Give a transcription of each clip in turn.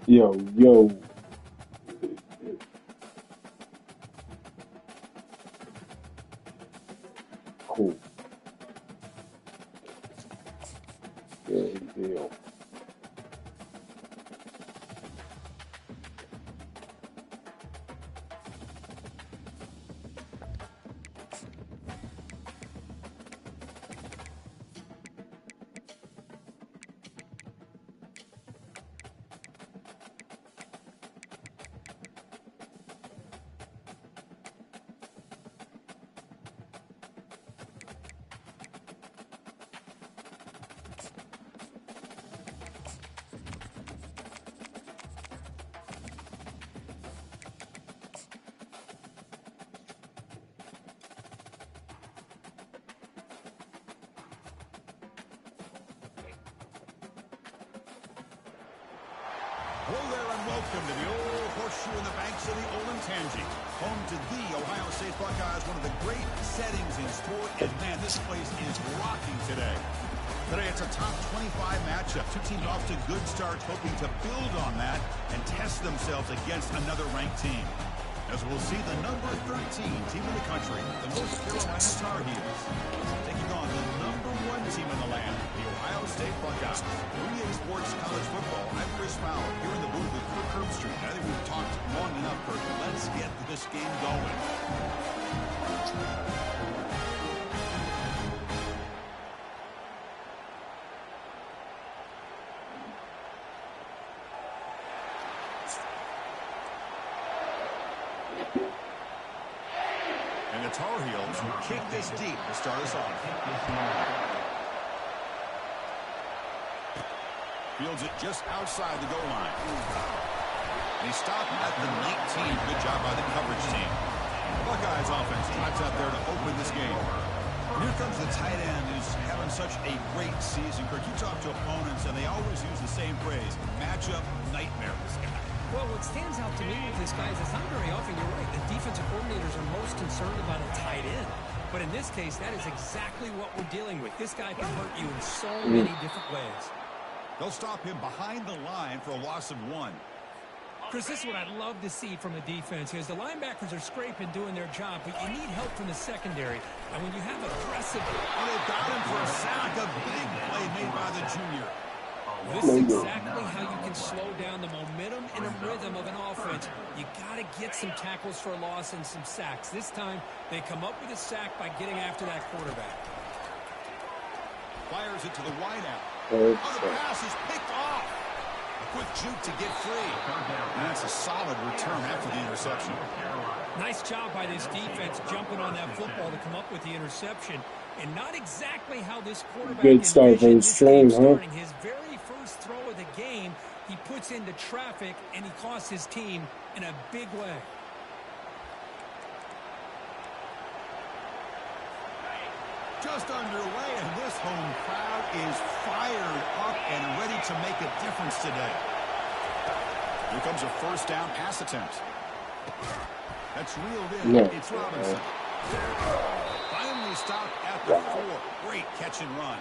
Yo, yo. Cool. Good deal. Hello there and welcome to the old horseshoe in the banks of the Olentangy, home to the Ohio State Buckeyes, one of the great settings in sport, and man, this place is rocking today. Today it's a top 25 matchup. Two teams off to good starts, hoping to build on that and test themselves against another ranked team. As we'll see, the number 13 team in the country, the North Carolina Tar Heels, taking on the number 1 team in the land, the Ohio State Buckeyes. 3A Sports College Football. I'm Chris Fowler here in the booth with Kirk Herbstreit. I think we've talked long enough, Kirk. Let's get this game going. And the Tar Heels will kick this deep to start us off. Fields it just outside the goal line. And he stopped at the 19. Good job by the coverage team. The Buckeyes offense drives out there to open this game. And here comes the tight end who's having such a great season. Kirk, you talk to opponents, and they always use the same phrase, matchup nightmare, this guy. Well, what stands out to me with this guy is it's not very often, you're right, the defensive coordinators are most concerned about a tight end. But in this case, that is exactly what we're dealing with. This guy can hurt you in so many different ways. They'll stop him behind the line for a loss of 1. Chris, this is what I'd love to see from a defense is the linebackers are scraping, doing their job, but you need help from the secondary. And when you have aggressive... Oh, they've got him for a sack. A big play made by the junior. This is exactly how you can slow down the momentum and a rhythm of an offense. You got to get some tackles for a loss and some sacks. This time, they come up with a sack by getting after that quarterback. Fires it to the wideout. Oh, the pass is picked off. A quick juke to get free. And that's a solid return after the interception. Nice job by this defense jumping on that football to come up with the interception. And not exactly how this quarterback good start for his stream, huh? His very first throw of the game, he puts into traffic, and he costs his team in a big way. Just underway, and this home crowd is fired up and ready to make a difference today. Here comes a first down pass attempt. That's reeled in. No. It's Robinson. Finally stopped at the 4. Great catch and run.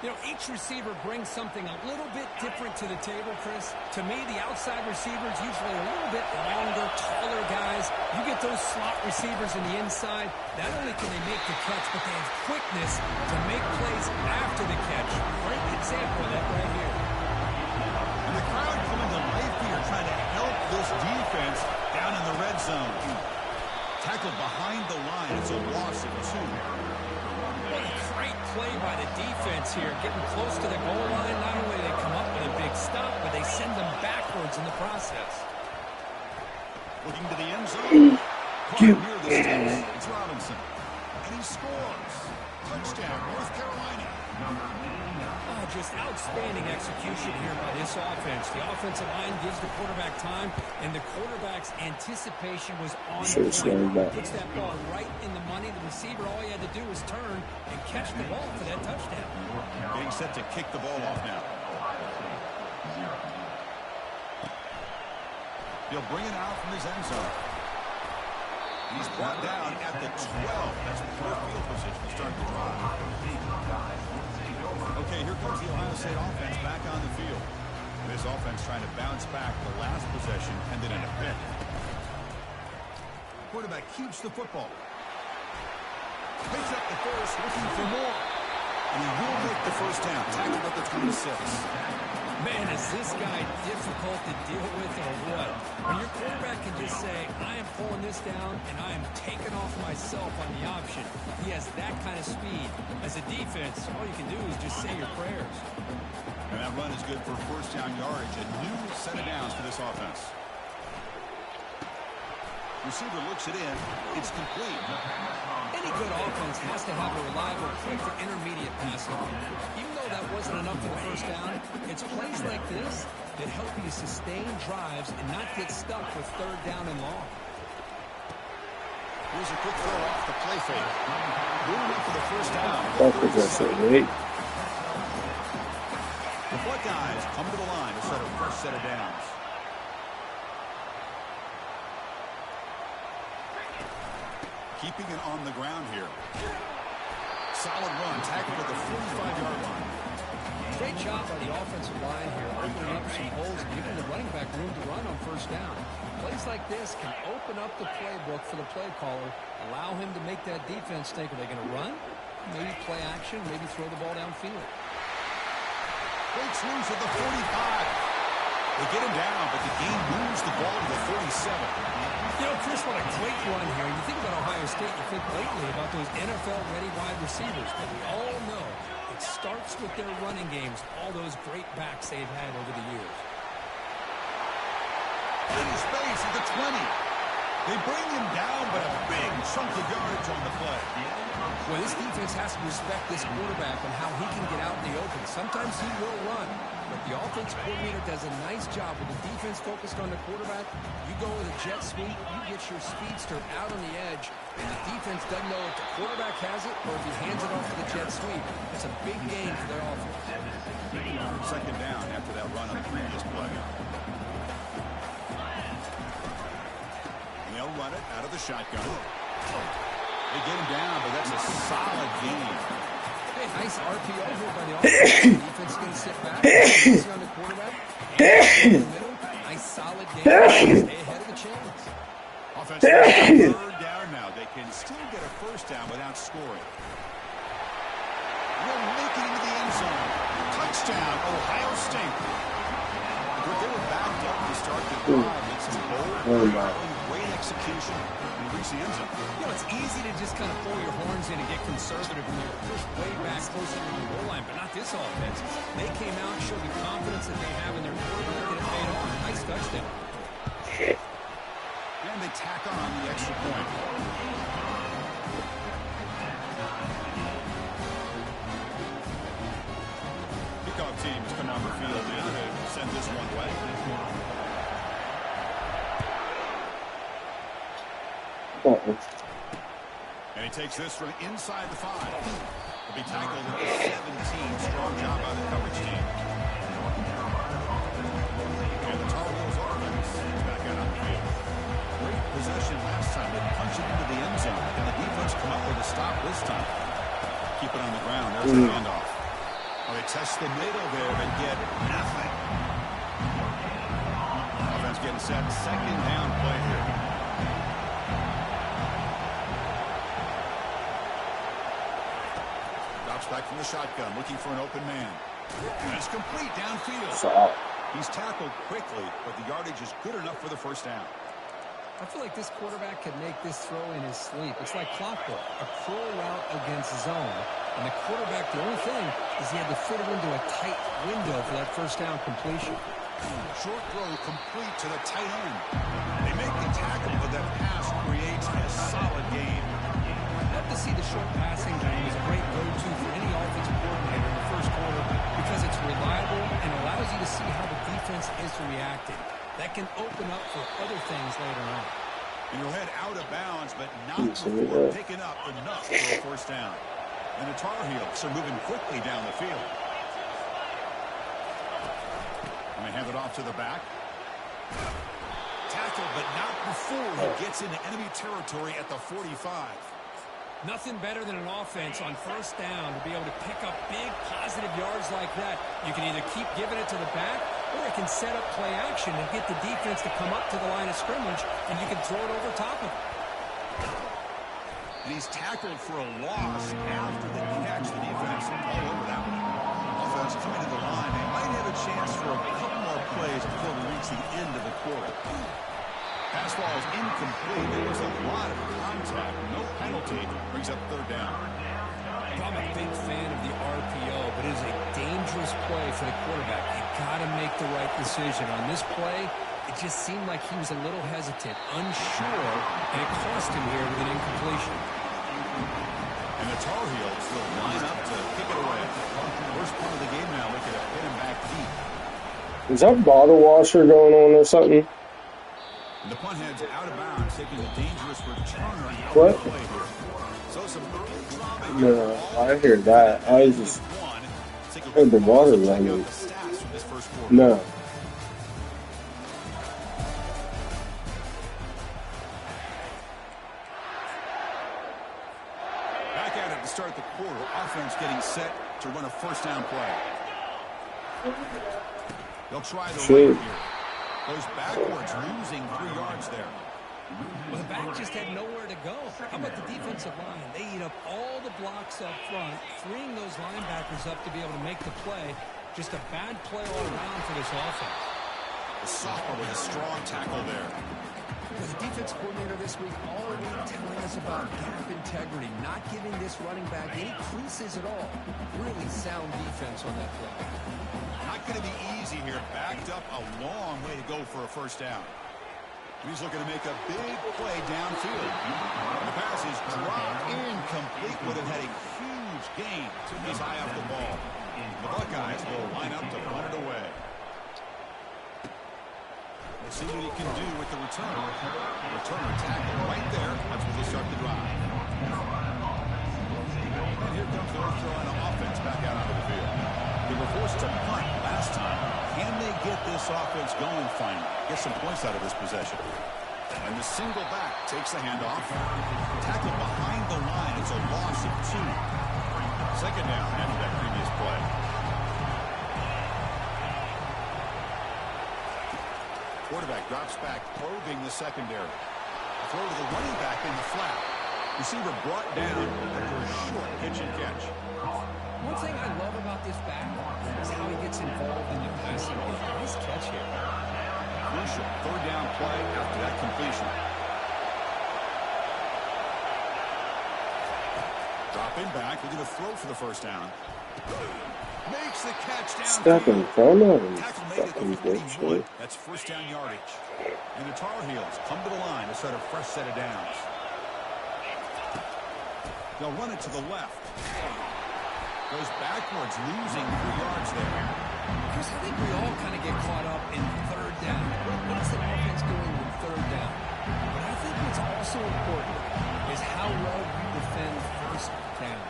You know, each receiver brings something a little bit different to the table, Chris. To me, the outside receivers usually a little bit longer, taller guys. You get those slot receivers in the inside, not only can they make the catch, but they have quickness to make plays after the catch. Great example of that right here. And the crowd coming to life here, trying to help this defense down in the red zone. Tackled behind the line. It's a loss of 2. What a great play by the defense here, getting close to the goal line. Not only do they come up with a big stop, but they send them backwards in the process. Looking to the end zone. Caught near the sticks. It's Robinson. And he scores. Touchdown, North Carolina. Oh, just outstanding execution here by this offense. The offensive line gives the quarterback time, and the quarterback's anticipation was on point. Puts that ball right in the money. The receiver, all he had to do was turn and catch the ball for that touchdown. Getting set to kick the ball off now. He'll bring it out from his end zone. He's brought down at the 12. That's poor field position to start the drive. Okay, here comes the Ohio State offense back on the field. This offense trying to bounce back the last possession, ended in a pick. Quarterback keeps the football. Picks up the first, looking for more. And he will make the first down. Tackled at the 26. Man, is this guy difficult to deal with or what? When your quarterback can just say, I am pulling this down and I am taking off myself on the option. He has that kind of speed. As a defense, all you can do is just say your prayers. And that run is good for first down yardage. A new set of downs for this offense. Receiver looks it in. It's complete. Any good offense has to have a reliable, quick to intermediate passing game. Even though that wasn't enough for the first down, it's plays like this that help you sustain drives and not get stuck with third down and long. Here's a quick throw off the play fake. Moving up for the first down. That's it, right? The Buckeyes come to the line to set a fresh set of downs. Keeping it on the ground here. Solid run, tackled at the 45-yard line. Great job by the offensive line here, opening up some holes and giving the running back room to run on first down. Plays like this can open up the playbook for the play caller, allow him to make that defense think, are they going to run? Maybe play action, maybe throw the ball downfield. Breaks loose at the 45. They get him down, but the game moves the ball to the 37. You know, Chris, what a great run here. You think about Ohio State, you think lately about those NFL-ready wide receivers, but we all know it starts with their running games, all those great backs they've had over the years. In space at the 20. They bring him down, but a big chunk of yardage on the play. Well, this defense has to respect this quarterback and how he can get out in the open. Sometimes he will run, but the offense coordinator does a nice job with the defense focused on the quarterback. You go with a jet sweep, you get your speedster out on the edge, and the defense doesn't know if the quarterback has it or if he hands it off to the jet sweep. It's a big gain for their offense. Second down after that run on the previous play. They'll run it out of the shotgun. They get him down, but that's a solid gain. Hey, nice RPO here by the offense. The defense is going to sit back. Easy on the quarterback. In the middle. Nice solid gain. Stay ahead of the chains. Offense third down now. They can still get a first down without scoring. Will make it into the end zone. Touchdown, Ohio State. But they were backed up to start the drive. It's some bold, great execution, and reach the end zone. You know, it's easy to just kind of pull your horns in and get conservative when you're pushed way back closer to the goal line, but not this offense. They came out, showed the confidence that they have in their quarterback, and it paid off. Nice touchdown. And they tack on the extra point. Kickoff teams come on the field in to send this one away. And he takes this from inside the 5. He'll be tackled at the 17. Strong job by the coverage team. And the Tar Heels offense is back out on the field. Great possession last time. They punch it into the end zone. And the defense come up with a stop this time. Keep it on the ground. There's the handoff. Well, they test the middle there and get nothing. Offense getting set. Second down play here. Drops back from the shotgun, looking for an open man. And it's complete downfield. He's tackled quickly, but the yardage is good enough for the first down. I feel like this quarterback could make this throw in his sleep. It's like clockwork, a curl route against zone. And the quarterback, the only thing is he had to fit it into a tight window for that first down completion. Short throw complete to the tight end. They make the tackle, but that pass creates a solid gain. I'd love to see the short passing game as a great go-to for any offensive coordinator in the first quarter because it's reliable and allows you to see how the defense is reacting. That can open up for other things later on. And you'll head out of bounds, but not before picking up enough for a first down. And the Tar Heels are moving quickly down the field. And they hand it off to the back. Tackle, but not before he gets into enemy territory at the 45. Nothing better than an offense on first down to be able to pick up big positive yards like that. You can either keep giving it to the back Or he can set up play action and get the defense to come up to the line of scrimmage, and you can throw it over top of him. And he's tackled for a loss after the catch. The defense all over that one. Offense coming to the line. They might have a chance for a couple more plays before we reach the end of the quarter. Pass ball is incomplete. There was a lot of contact. No penalty. Brings up third down. I'm a big fan of the RPO, but it is a dangerous play for the quarterback. You got to make the right decision. On this play, it just seemed like he was a little hesitant, unsure, and it cost him here with an incompletion. And the Tar Heels will line up to kick it away. First part of the game now, looking to hit him back deep. Is that bottle washer going on or something? And the punt heads out of bounds, taking a dangerous returner out What? of the play here. So some early drama here. No, I hear that. I just heard the water running. No. Back at it to start the quarter. Offense getting set to run a first down play. They'll try the right here. Goes backwards, losing 3 yards there. Well, the back just had nowhere to go. How about the defensive line? They eat up all the blocks up front, freeing those linebackers up to be able to make the play. Just a bad play all around for this offense. The sophomore with a strong tackle there. Well, the defense coordinator this week already telling us about gap integrity, not giving this running back any creases at all. Really sound defense on that play. Not going to be easy here. Backed up a long way to go for a first down. He's looking to make a big play downfield. The pass is dropped incomplete. Would have had a huge gain. He's high off the ball. The Buckeyes will line up to punt it away. We'll see what he can do with the return. Returner tackle right there. That's where they start the drive. And here comes the North Carolina offense back out onto the field. They were forced to punt last time. Can they get this offense going finally? Get some points out of this possession. And the single back takes the handoff. Tackle behind the line. It's a loss of 2. Second down after that previous play. Quarterback drops back, probing the secondary. Throw to the running back in the flat. Receiver brought down after a short pitch and catch. One thing I love about this back is how he gets involved in the passing game. Nice catch here. Crucial third down play after that completion. Dropping back, looking to throw for the first down. Makes the catch down. Step in front of him. Tackle made at the 41. That's first down yardage. And the Tar Heels come to the line to start a fresh set of downs. They'll run it to the left. Goes backwards, losing 3 yards there. Chris, I think we all kind of get caught up in third down. What is the offense doing with third down? But I think what's also important is how well you defend first down.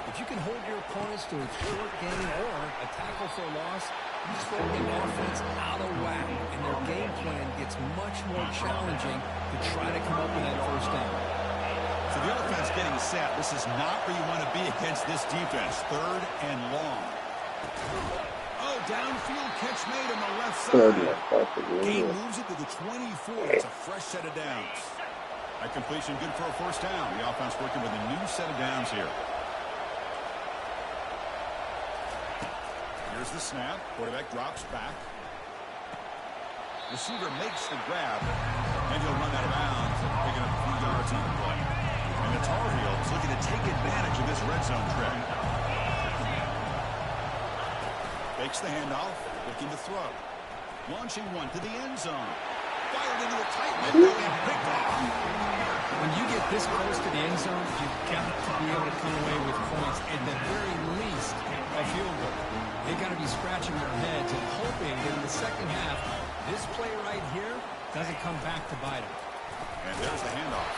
If you can hold your opponents to a short gain or a tackle for a loss, you just throw the offense out of whack, and their game plan gets much more challenging to try to come up with that first down. So the offense getting set. This is not where you want to be against this defense. Third and long. Oh, downfield catch made on the left side. Gain moves it to the 24. It's a fresh set of downs. That completion good for a first down. The offense working with a new set of downs here. Here's the snap. Quarterback drops back. Receiver makes the grab. And he'll run out of bounds, picking up a few yards on the play. And the Tar Heels looking to take advantage of this red zone trip. Fakes the handoff, looking to throw. Launching one to the end zone. Fired into a tight window and picked off. When you get this close to the end zone, you've got to be able to come away with points, at the very least, a field goal. They've got to be scratching their heads and hoping that in the second half, this play right here doesn't come back to bite them. And there's the handoff.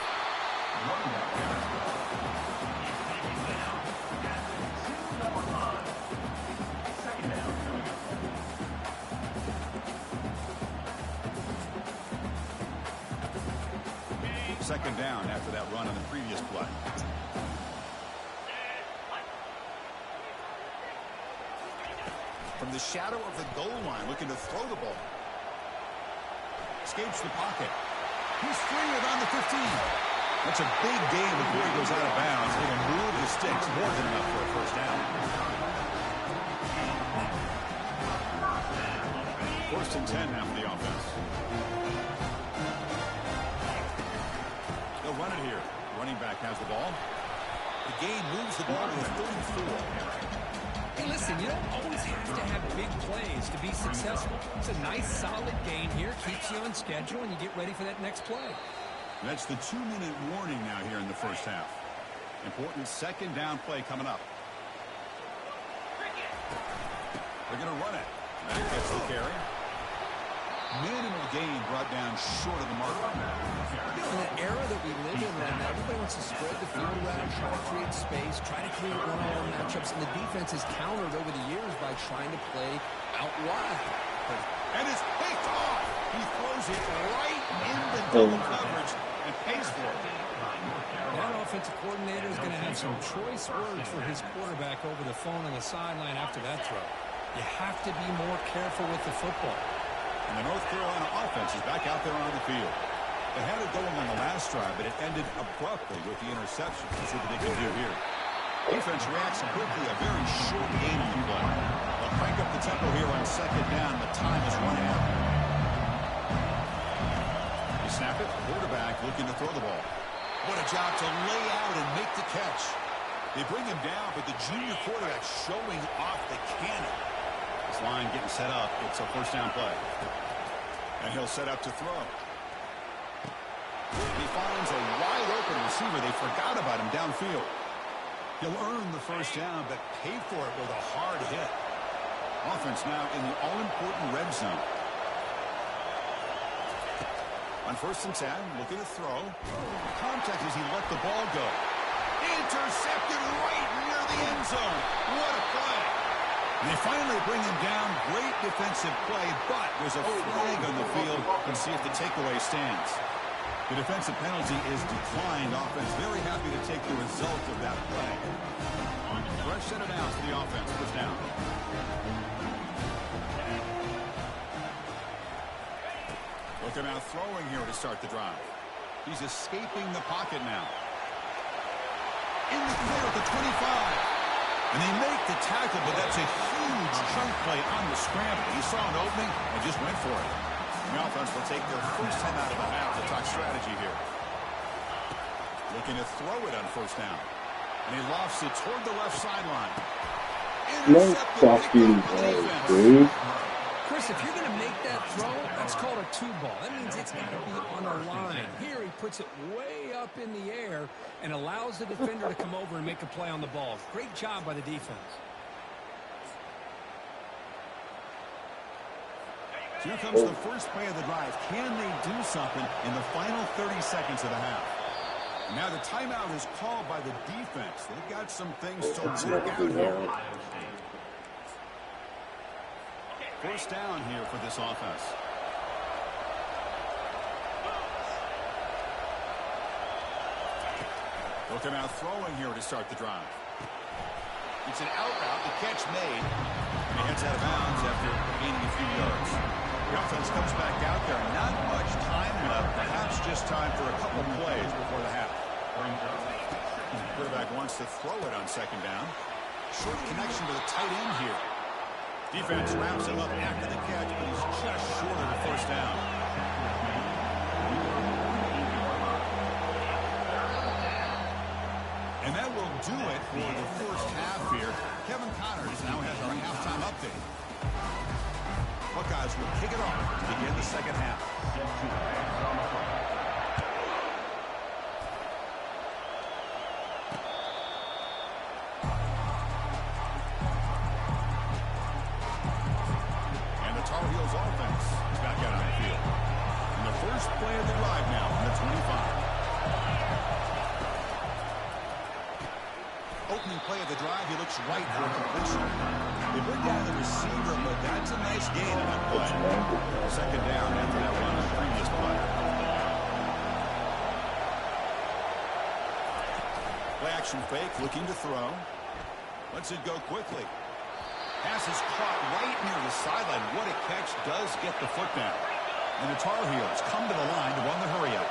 Second down after that run on the previous play. From the shadow of the goal line, looking to throw the ball. Escapes the pocket. He's free around the 15. That's a big gain before he goes out of bounds. It'll move the sticks more than enough for a first down. First and 10 now for the offense. They'll run it here. Running back has the ball. The gain moves the ball to the 34. Hey, listen, you don't always have to have big plays to be successful. It's a nice, solid gain here. Keeps you on schedule, and you get ready for that next play. That's the 2-minute warning now here in the first half. Important second down play coming up. They're going to run it. That gets the carry. Minimal gain brought down short of the mark. You know, in the era that we live in right now, everybody wants to spread the field around, try to create space, try to create one-on-one matchups, and the defense has countered over the years by trying to play out wide. And it's picked off. He throws it right in the double coverage and pays for it. That offensive coordinator is going to have some choice words for his quarterback over the phone on the sideline after that throw. You have to be more careful with the football. And the North Carolina offense is back out there on the field. They had it going on the last drive, but it ended abruptly with the interception. Let's see what they can do here. Defense reacts quickly, a very short gain on the play. They'll crank up the tempo here on second down. The time is running out. They snap it. Quarterback looking to throw the ball. What a job to lay out and make the catch. They bring him down, but the junior quarterback showing off the cannon. This line getting set up. It's a first down play. And he'll set up to throw. He finds a wide open receiver. They forgot about him downfield. He'll earn the first down, but pay for it with a hard hit. Offense now in the all-important red zone. On first and 10, looking to throw. Contact as he let the ball go. Intercepted right near the end zone. What a play. They finally bring him down. Great defensive play, but there's a flag on the field. Let's see if the takeaway stands. The defensive penalty is declined. Offense very happy to take the result of that play. Fresh set it out to the offense. First down. Looking out throwing here to start the drive. He's escaping the pocket now. In the clear at the 25. And they make the tackle, but that's a huge chunk play on the scramble. He saw an opening and just went for it. The offense will take their first time out of the half to talk strategy here. Looking to throw it on first down. And he lofts it toward the left sideline. No fucking way, dude. Chris, if you're going to make that throw, that's called a two ball. That means it's got to be on a line. Here he puts it way up in the air and allows the defender to come over and make a play on the ball. Great job by the defense. Here comes the first play of the drive. Can they do something in the final 30 seconds of the half? Now the timeout is called by the defense. They've got some things to work out here. First down here for this offense. Looking out throwing here to start the drive. It's an out route, the catch made. And he heads out of bounds after gaining a few yards. The offense comes back out there. Not much time left. Perhaps just time for a couple plays before the half. The quarterback wants to throw it on second down. Short connection to the tight end here. Defense wraps him up after the catch, but he's just short of the first down. And that will do it for the first half here. Kevin Connors now has our halftime update. Buckeyes will kick it off to begin the second half. Tar Heels offense is back out on the field. And the first play of the drive now from the 25. Opening play of the drive, he looks right for a completion. They bring down the receiver, but that's a nice gain on that play. Second down after that run on the previous play. Play action fake, looking to throw. Lets it go quickly. Pass is caught right near the sideline. What a catch, does get the foot down. And the Tar Heels come to the line to run the hurry up.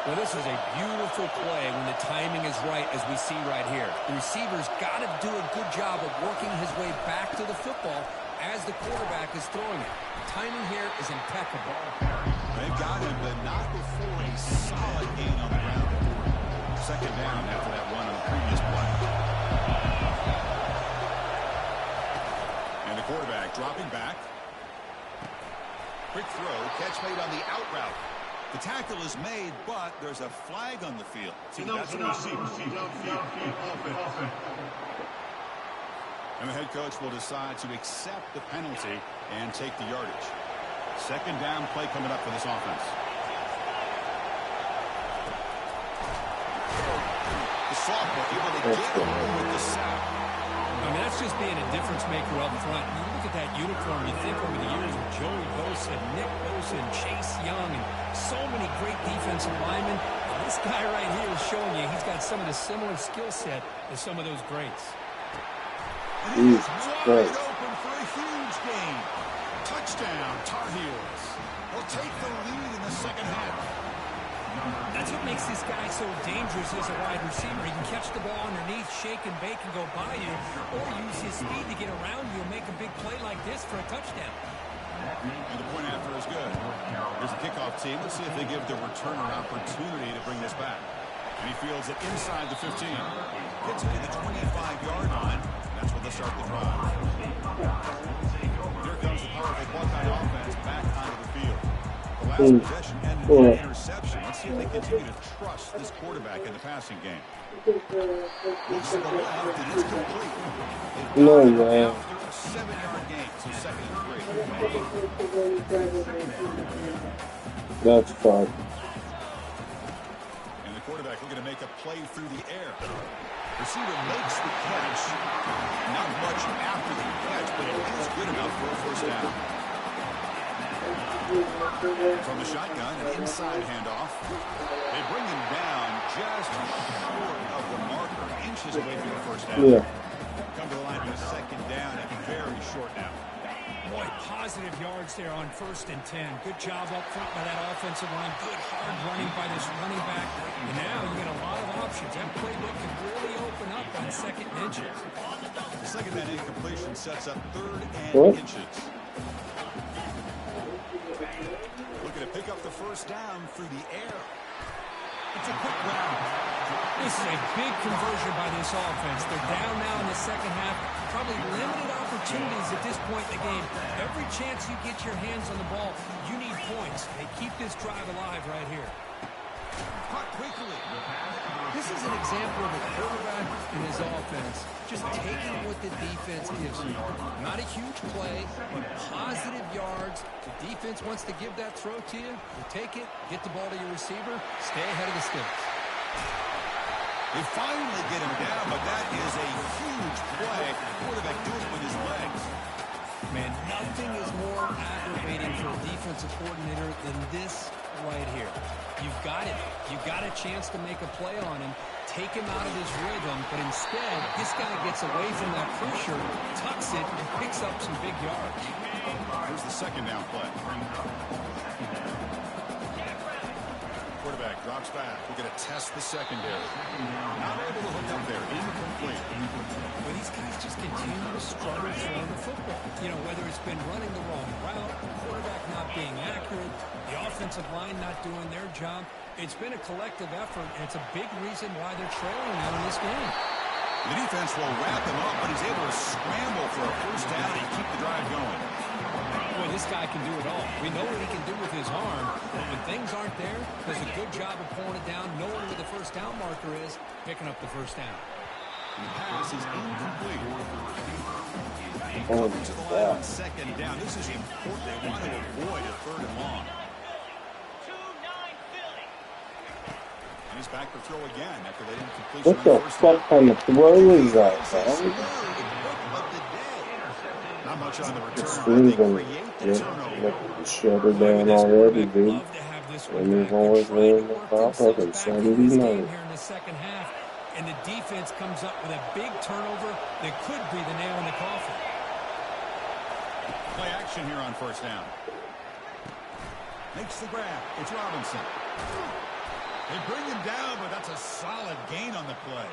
Well, this is a beautiful play when the timing is right, as we see right here. The receiver's got to do a good job of working his way back to the football as the quarterback is throwing it. The timing here is impeccable. They've got him, but not before a solid gain on the ground. Second down after that run on the previous play. And the quarterback dropping back. Quick throw, catch made on the out route. The tackle is made, but there's a flag on the field. See, that's what we see. And the head coach will decide to accept the penalty and take the yardage. Second down play coming up for this offense. The sophomore able to get home with the sack. I mean, that's just being a difference maker up front. You look at that uniform, you think over the years with Joey Bosa, Nick Bosa, and Chase Young, and so many great defensive linemen. And this guy right here is showing you he's got some of the similar skill set as some of those greats. And he's wide open for a huge gain. Touchdown, Tar Heels. Will take the lead in the second half. That's what makes this guy so dangerous as a wide receiver. He can catch the ball underneath, shake and bake and go by you, or use his speed to get around you and make a big play like this for a touchdown. And the point after is good. Here's the kickoff team. Let's see if they give the returner an opportunity to bring this back. And he fields it inside the 15. Gets it to the 25-yard line. And that's where they'll start the drive. Here comes the powerful Buckeye offense back onto the field. The last possession ended with an interception. Let's see if they continue to trust this quarterback in the passing game. Looks to the left, and it's complete. No way. After a 7-yard gain, so second and 3. That's fun. And the quarterback looking to make a play through the air. Receiver makes the catch. Not much after the catch, but it is good enough for a first down. From the shotgun, an inside handoff. They bring him down just short of the marker, inches away from the first down. Yeah. Come to the line for a second down and very short now. Boy, positive yards there on 1st and 10. Good job up front by that offensive line. Good hard running by this running back. And now you get a lot of options. That playbook can really open up on 2nd and inches. The second down incompletion sets up 3rd and inches. Looking to pick up the first down through the air. It's a quick round. This is a big conversion by this offense. They're down now in the second half. Probably limited opportunities at this point in the game. Every chance you get your hands on the ball, you need points. They keep this drive alive right here. Caught quickly. This is an example of a quarterback and his offense just taking what the defense gives you. Not a huge play, but positive yards. The defense wants to give that throw to you. You take it, get the ball to your receiver, stay ahead of the sticks. They finally get him down, but that is a huge play. Quarterback doing it with his legs. Man, nothing is more aggravating for a defensive coordinator than this right here. You've got it. You've got a chance to make a play on him, take him out of his rhythm, but instead, this guy gets away from that pressure, tucks it, and picks up some big yards. Here's the second down play. Quarterback drops back. We're going to test the secondary. Not able to hook up there. Incomplete. Well, these guys just continue to struggle throwing the football. You know, whether it's been running the wrong route, the quarterback not being accurate, the offensive line not doing their job. It's been a collective effort, and it's a big reason why they're trailing now in this game. The defense will wrap him up, but he's able to scramble for a first down and keep the drive going. Boy, this guy can do it all. We know what he can do with his arm, but when things aren't there, does a good job of pulling it down, knowing where the first down marker is, picking up the first down. And the pass is incomplete. Coming to the line on second down. This is important. They want to avoid a 3rd and long. And he's back to throw again after that incompletion. What the fuck kind of throw is that, man? Not much on the return. It's leaving. Yeah, shut her down already, dude. And you've always been in the top of it, so did he know. Here in the second half, and the defense comes up with a big turnover that could be the nail in the coffin. Play action here on first down. Makes the grab. It's Robinson. They bring him down, but that's a solid gain on the play.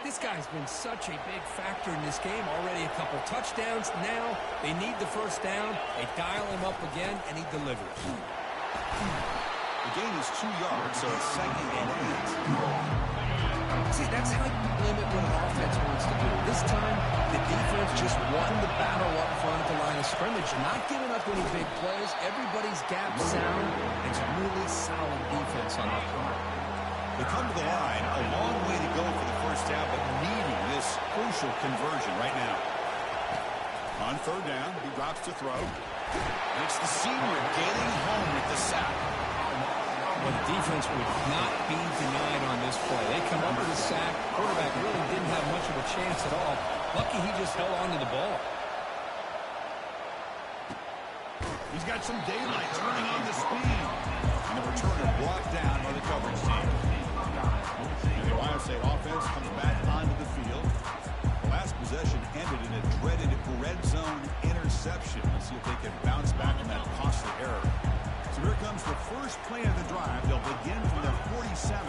This guy's been such a big factor in this game. Already a couple touchdowns. Now they need the first down. They dial him up again, and he delivers. The gain is 2 yards, so it's 2nd and 8. See, that's how you limit what an offense wants to do. This time, the defense just won the battle up front at the line of scrimmage. Not giving up any big plays. Everybody's gap sound. It's really solid defense on that front. They come to the line, a long way to go for the first down, but needing this crucial conversion right now. On third down, he drops to throw. And it's the senior getting home with the sack. Well, the defense would not be denied on this play. They come up with a sack. Quarterback really didn't have much of a chance at all. Lucky he just held on to the ball. He's got some daylight turning on the speed. And the returner blocked down by the coverage team. And the Ohio State offense comes back onto the field. The last possession ended in a dreaded red zone interception. Let's see if they can bounce back from that costly error. So here comes the first play of the drive. They'll begin from their 47.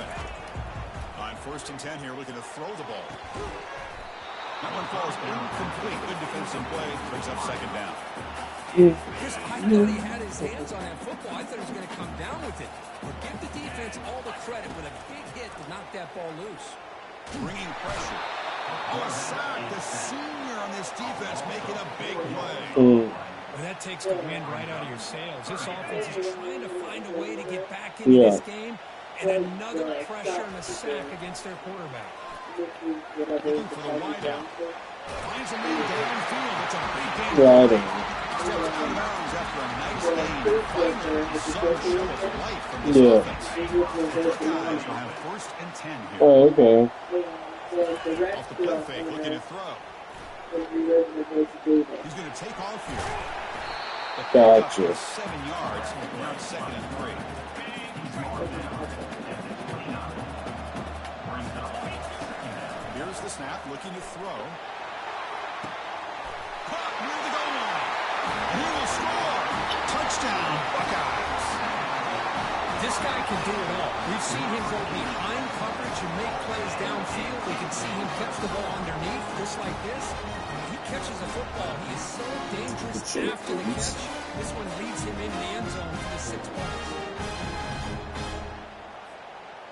On 1st and 10 here, looking to throw the ball. That one falls incomplete. Good defensive play. Brings up 2nd down. Chris, I thought he had his hands on that football. I thought he was going to come down with it. But give the defense all the credit with a big hit to knock that ball loose. Bringing pressure. Oh, a sack. The senior on this defense making a big play. Well, that takes the wind right out of your sails. This offense is trying to find a way to get back into this game. And another pressure and a sack against their quarterback. Looking for the wideout. Finds a man downfield. It's a big game. Steps out of bounds after a nice game. Finally, some show of life from this offense. The guys will have 1st and 10 here. Oh, okay. Off the play fake, looking to throw. He's going to take off here. Gotcha. 7 yards. Now it's 2nd and 3. Here's the snap, looking to throw. Caught near the goal line. And he will score. Touchdown, Buckeyes. This guy can do it all. We've seen him go behind coverage and make plays downfield. We can see him catch the ball underneath, just like this. When he catches a football, he is so dangerous after the catch. This one leads him into the end zone for the 6 points.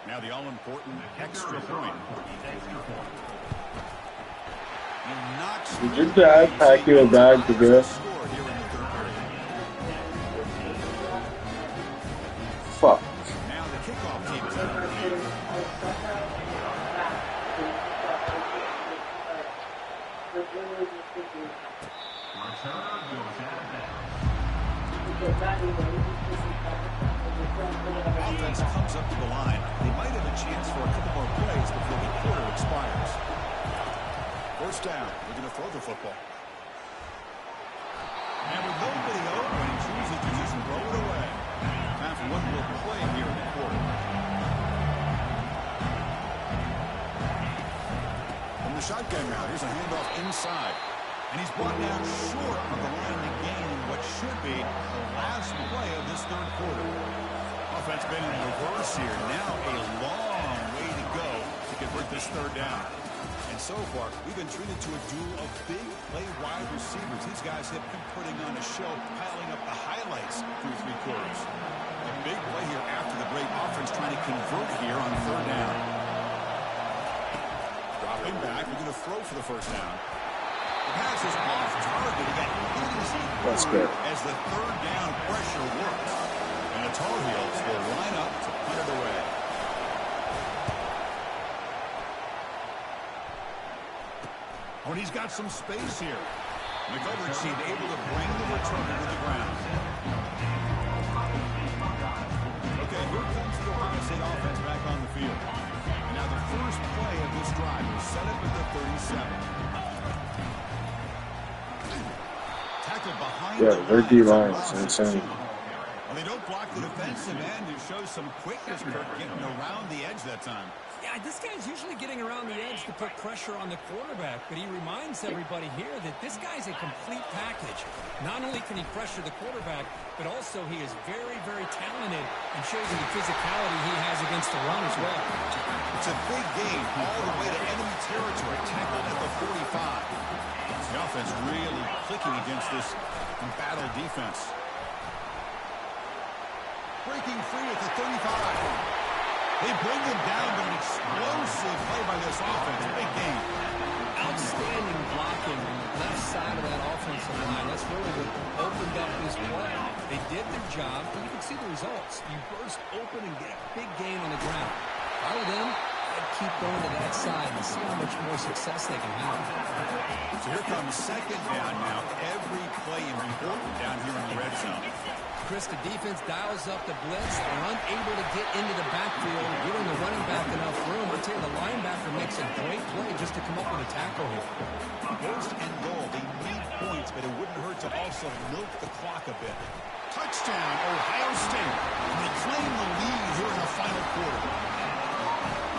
Now the all-important extra point. Did your dad pack you a bag to go? Fuck. Now the kickoff team is out. Offense comes up to the line. They might have a chance for a couple more plays before the quarter expires. 1st down. They're going to throw the football. And with nobody open, he chooses to just throw it away. Time for one more play here in the quarter. From the shotgun now, here's a handoff inside. And he's brought down short on the line to gain what should be the last play of this 3rd quarter. Offense been in reverse here. Now a long way to go to convert this 3rd down. And so far, we've been treated to a duel of big play wide receivers. These guys have been putting on a show, piling up the highlights through 3 quarters. A big play here after the great offense trying to convert here on 3rd down. Dropping back, we're going to throw for the 1st down. The pass is off target. He got easy. That's good. As the 3rd down pressure works. And the Tar Heels will line up to punt it away. When he's got some space here. The coverage team able to bring the returner to the ground. Okay, here comes the Ohio State offense back on the field. And now the first play of this drive is set up at the 37. Tackled behind their D-line is insane. Well, they don't block the defensive end. It shows some quickness, Kirk, getting around the edge that time. Yeah, Yeah, this guy's usually getting around the edge to put pressure on the quarterback, but he reminds everybody here that this guy's a complete package. Not only can he pressure the quarterback, but also he is very, very talented and shows you the physicality he has against the run as well. It's a big game all the way to enemy territory, tackled at the 45. The offense really clicking against this embattled defense. Breaking free at the 35. They bring them down, but an explosive play by this offense. Big game. Outstanding blocking on the left side of that offensive line. That's really what opened up this play. They did their job, and you can see the results. You burst open and get a big gain on the ground. Follow them and keep going to that side and see how much more success they can have. So here comes second down now. Every play is important down here in the red zone. Chris, the defense dials up the blitz. They're unable to get into the backfield, giving the running back enough room. I tell you, the linebacker makes a great play just to come up with a tackle here. First and goal. They need points, but it wouldn't hurt to also milk the clock a bit. Touchdown, Ohio State. And they claim the lead here in the final quarter.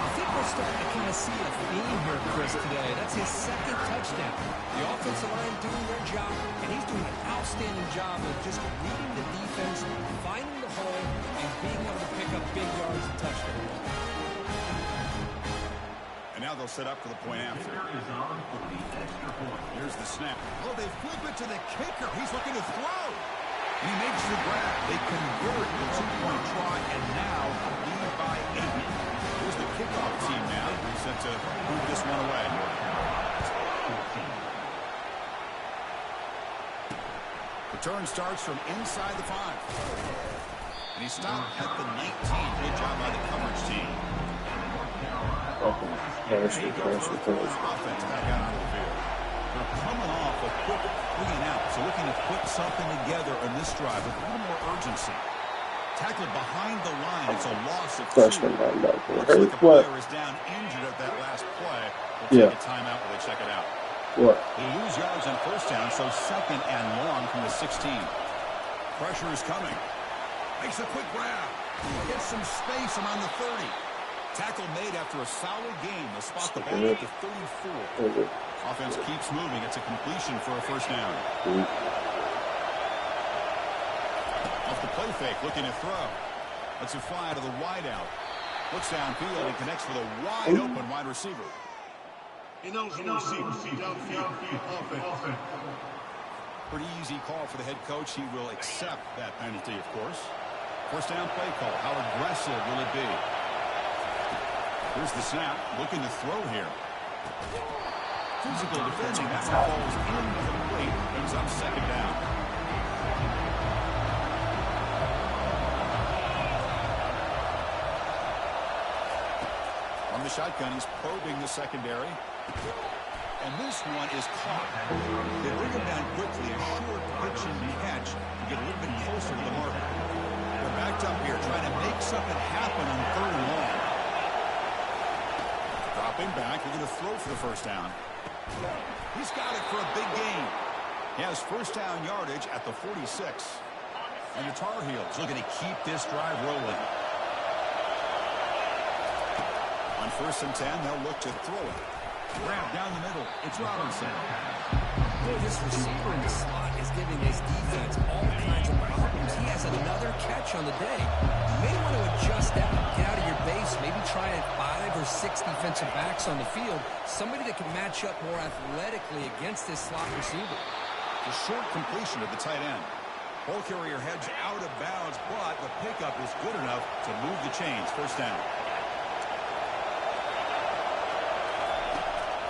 I think we're starting to kind of see a theme here, Chris, today. That's his second touchdown. The offensive line doing their job, and he's doing an outstanding job of just reading the defense, finding the hole, and being able to pick up big yards and touchdowns. And now they'll set up for the point after. Here's the snap. Oh, they flip it to the kicker. He's looking to throw. And he makes the grab. They convert the two-point try, and now lead by 8. Here's the kickoff team now. They're set to move this one away. Return starts from inside the 5. And he stopped at the 19. Good job by the coverage team. Offense back out on the field. They're coming off a quick 3-and-out. So looking to put something together in this drive with a little more urgency. Tackled behind the line. It's a loss of 2. Freshman linebacker. Looks like a player is down injured at that last play. They'll take a timeout while they check it out. What? They lose yards on first down, so second and long from the 16. Pressure is coming. Makes a quick grab. Gets some space around the 30. Tackle made after a solid game. They'll spot the ball at the 34. Offense keeps moving. It's a completion for a first down. Off the play fake, looking to throw. Lets it fly to the wideout. Looks downfield and connects with a wide open wide receiver. Pretty easy call for the head coach. He will accept that penalty, of course. First down play call. How aggressive will it be? Here's the snap. Looking to throw here. Physical defending. That one falls incomplete. Brings up second down. On the shotgun, he's probing the secondary. And this one is caught. They bring him down quickly. A short pitch and catch to get a little bit closer to the mark. They're backed up here trying to make something happen on 3rd and long. Dropping back. They're going to throw for the first down. He's got it for a big gain. He has first down yardage at the 46. And the Tar Heels looking to keep this drive rolling. On 1st and 10, they'll look to throw it. Grab down the middle. It's Robinson. Boy, this receiver in the slot is giving his defense all kinds of problems. He has another catch on the day. You may want to adjust that, get out of your base, maybe try at 5 or 6 defensive backs on the field. Somebody that can match up more athletically against this slot receiver. The short completion of the tight end. Ball carrier heads out of bounds, but the pickup is good enough to move the chains. First down.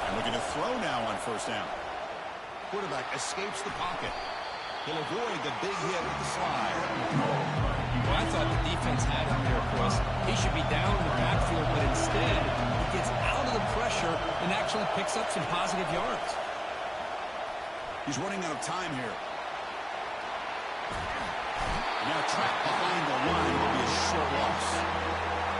And looking to throw now on first down. Quarterback escapes the pocket. He'll avoid the big hit with the slide. Well, I thought the defense had him here, Chris. He should be down in the backfield, but instead he gets out of the pressure and actually picks up some positive yards. He's running out of time here. Now trapped behind the line will be a short loss.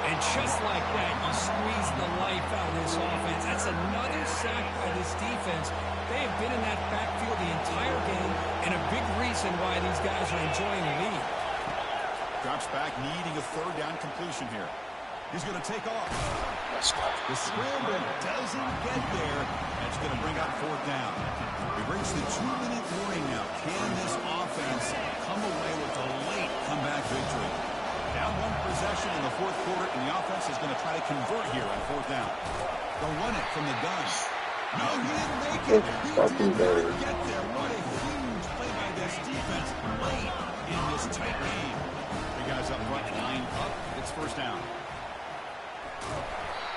And just like that, you squeeze the life out of this offense. That's another sack by this defense. They have been in that backfield the entire game, and a big reason why these guys are enjoying the lead. Drops back, needing a 3rd down completion here. He's going to take off. The scramble doesn't get there. That's going to bring up fourth down. We reach the 2-minute warning now. Can this offense come away with a late comeback victory? Down one possession in the fourth quarter, and the offense is going to try to convert here on fourth down. They'll run it from the gun. No, he didn't make it. He did not get there. What a huge play by this defense late in this tight game. The guys up front lined up. It's first down.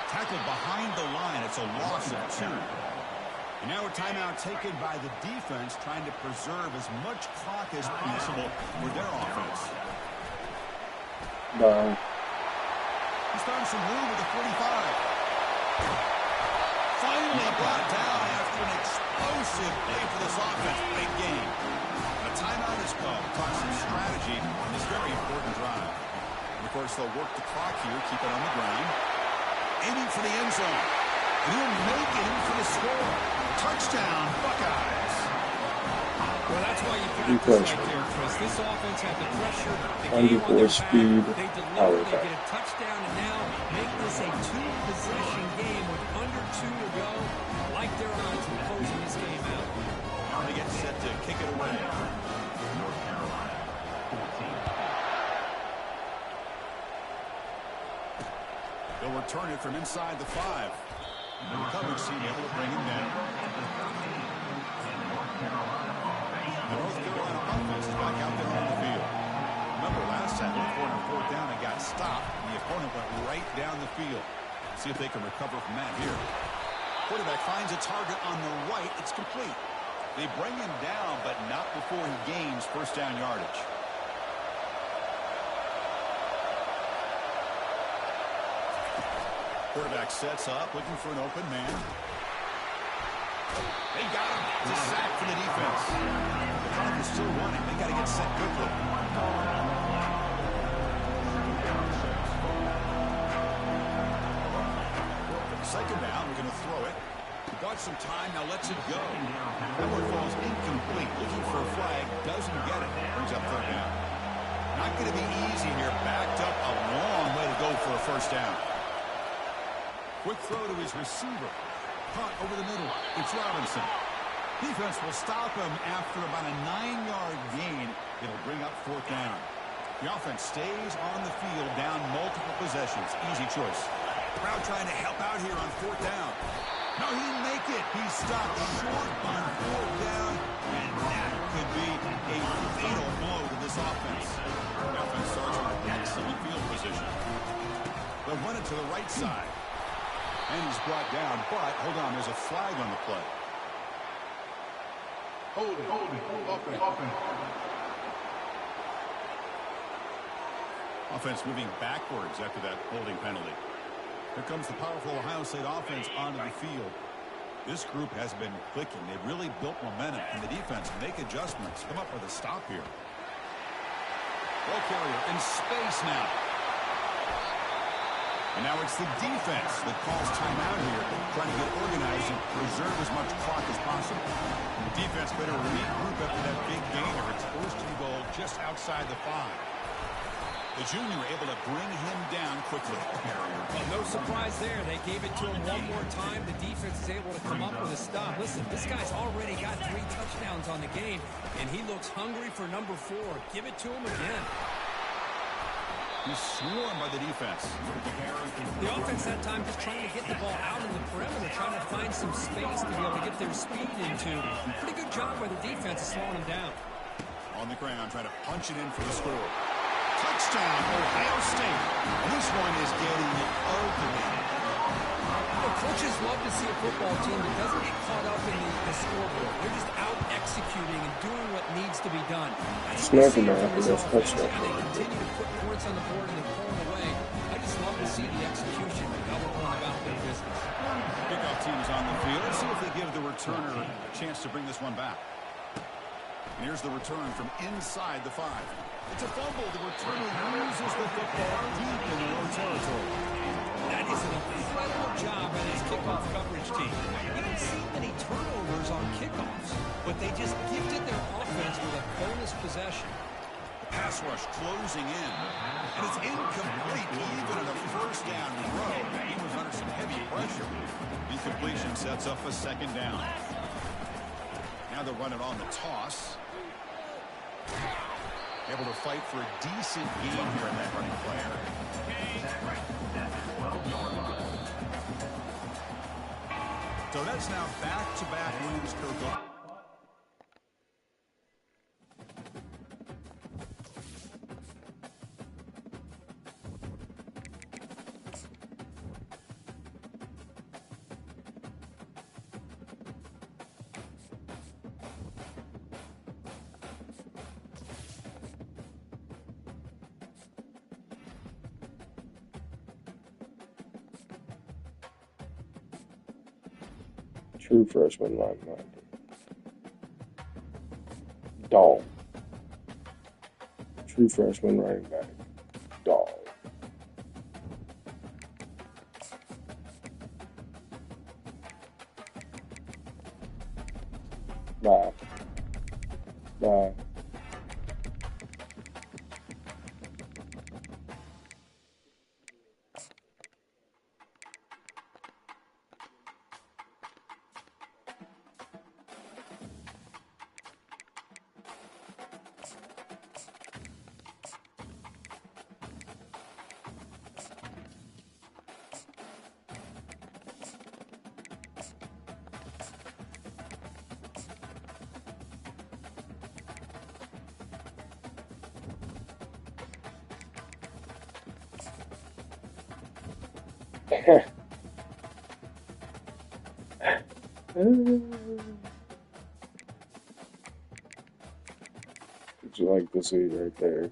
Tackled behind the line. It's a loss of 2. And now a timeout taken by the defense, trying to preserve as much clock as possible for their offense. No. He's found some room with the 45. Finally brought down after an explosive play for this offense. Big game. A timeout is called. Talk some strategy on this very important drive. And of course, they'll work the clock here, keep it on the ground. Aiming for the end zone. And he'll make it in for the score. Touchdown, Buckeyes. Well, that's why you practice right there, Chris. This offense had the pressure, the game on their back. They deliver, they get a touchdown, and now make this a 2-possession game with under 2 to go. Like their odds in closing this game out. Now they get set to kick it away. They'll return it from inside the 5. The coverage team able to bring him down. The North Carolina offense is back out there on the field. Remember last time, they were on fourth down and got stopped, and the opponent went right down the field. See if they can recover from that here. Quarterback finds a target on the right. It's complete. They bring him down, but not before he gains first down yardage. Quarterback sets up, looking for an open man. They got him. It's a sack for the defense. The clock is still running. They got to get set quickly. Second down, we're going to throw it. Bought some time, now lets it go. That one falls incomplete. Looking for a flag, doesn't get it. Brings up third down. Not going to be easy here. Backed up a long way to go for a first down. Quick throw to his receiver. Punt over the middle. It's Robinson. Defense will stop him after about a 9-yard gain. It'll bring up fourth down. The offense stays on the field down multiple possessions. Easy choice. Crowd trying to help out here on fourth down. No, he didn't make it. He stopped short on fourth down, and that could be a fatal blow to this offense. The offense starts with excellent field position. They'll run it to the right side. And he's brought down, but hold on, there's a flag on the play. Hold it. Offense moving backwards after that holding penalty. Here comes the powerful Ohio State offense onto the field. This group has been clicking. They've really built momentum, and the defense make adjustments. Come up with a stop here. Ball carrier in space now. And now it's the defense that calls timeout here, trying to get organized and preserve as much clock as possible. The defense better regroup after that big gainer. It's first and goal just outside the 5. The junior able to bring him down quickly. Well, no surprise there. They gave it to him one more time. The defense is able to come up with a stop. Listen, this guy's already got 3 touchdowns on the game, and he looks hungry for number 4. Give it to him again. He's swarmed by the defense. The offense that time just trying to get the ball out in the perimeter, trying to find some space to be able to get their speed into. Pretty good job by the defense of slowing him down. On the ground, trying to punch it in for the score. Touchdown, Ohio State. And this one is getting ugly. Coaches love to see a football team that doesn't get caught up in the scoreboard. They're just out executing and doing what needs to be done. Snapping after this touchdown. They continue to put points on the board and they're pulling away. I just love to see the execution and how they're going about their business. Kickoff team is on the field. Let's see if they give the returner a chance to bring this one back. And here's the return from inside the 5. It's a fumble. The returner loses the football deep in the low territory. That is an incredible job by this kickoff coverage team. You don't see many turnovers on kickoffs, but they just gifted their offense with a bonus possession. Pass rush closing in. And it's incomplete even in a first down throw. He was under some heavy pressure. Incompletion sets up a second down. Now they'll run it on the toss. Able to fight for a decent gain here in that running play. So that's now back-to-back moves, Kirk. True freshman linebacker. Dog. True freshman running back. Dog. Bye. Bye. Would you like to see right there?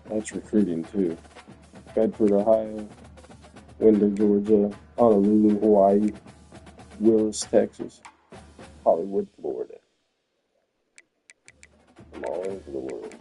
That's recruiting too. Bedford, Ohio. Winder, Georgia. Honolulu, Hawaii. Willis, Texas. Hollywood, Florida. From all over the world.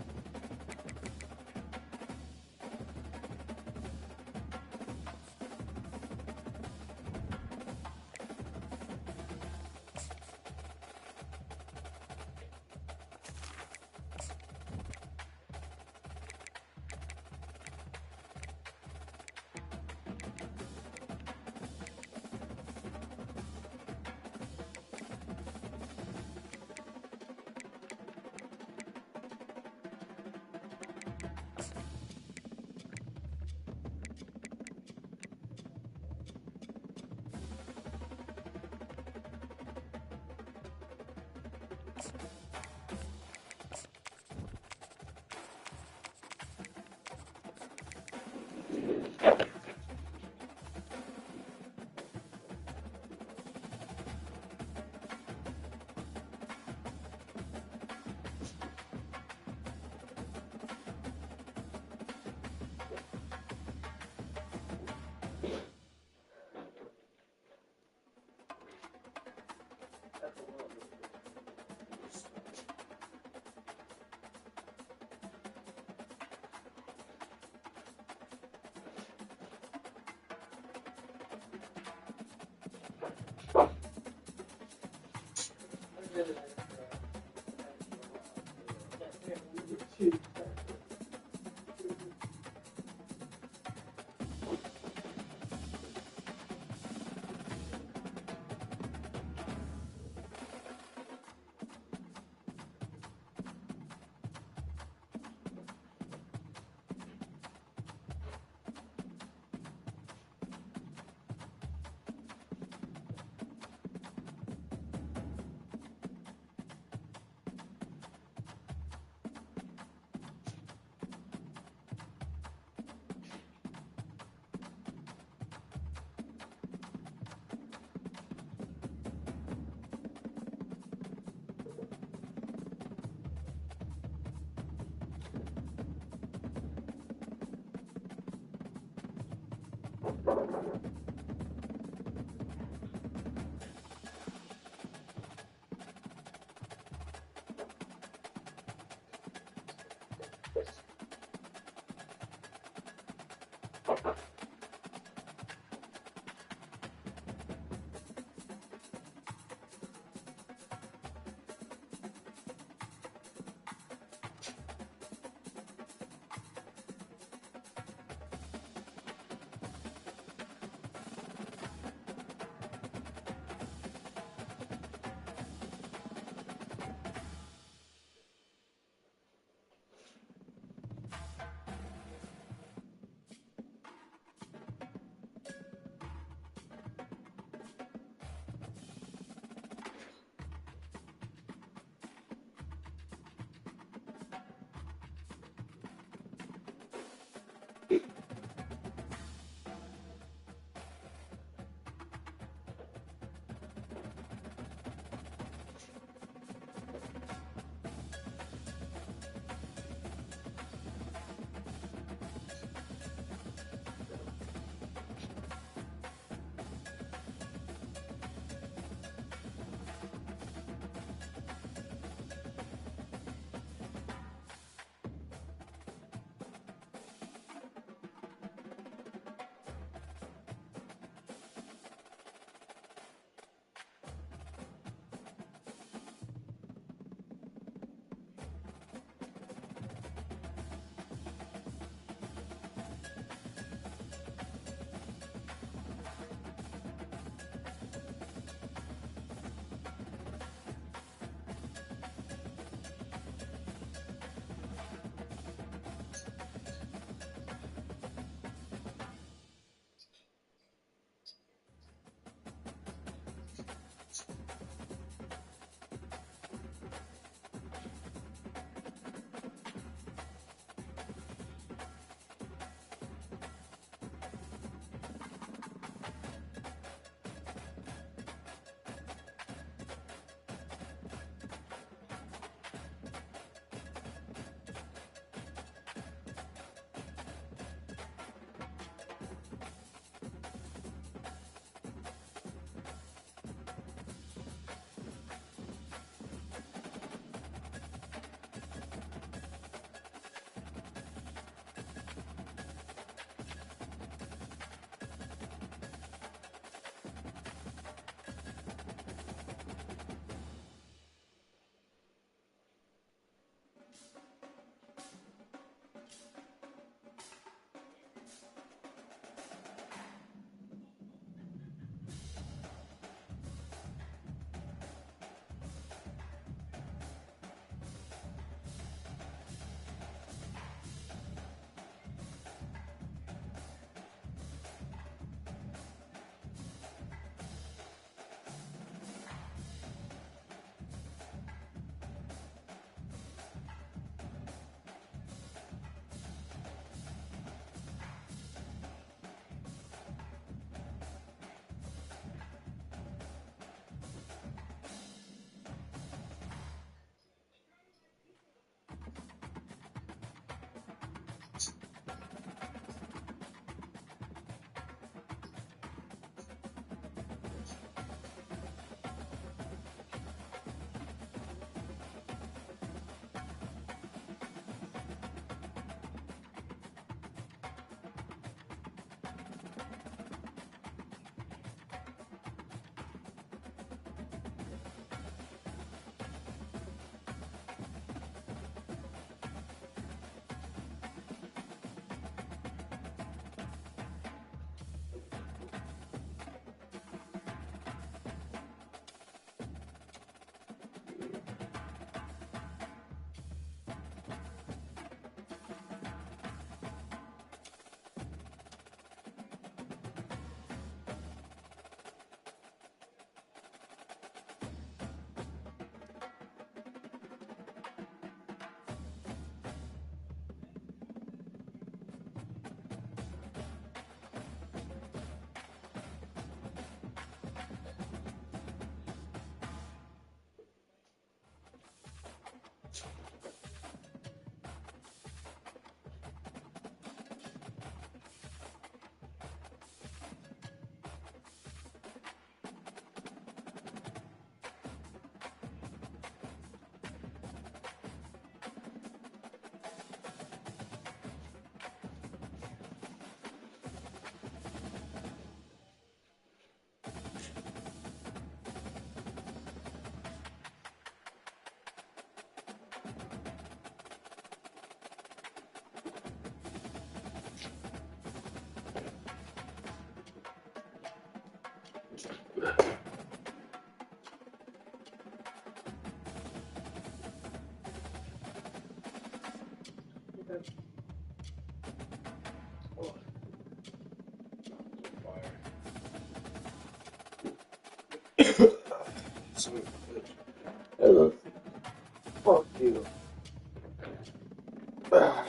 Fuck you.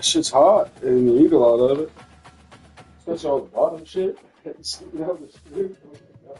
Shit's hot, and you eat a lot of it. Especially all the bottom shit. Sticking out the street. Oh my God.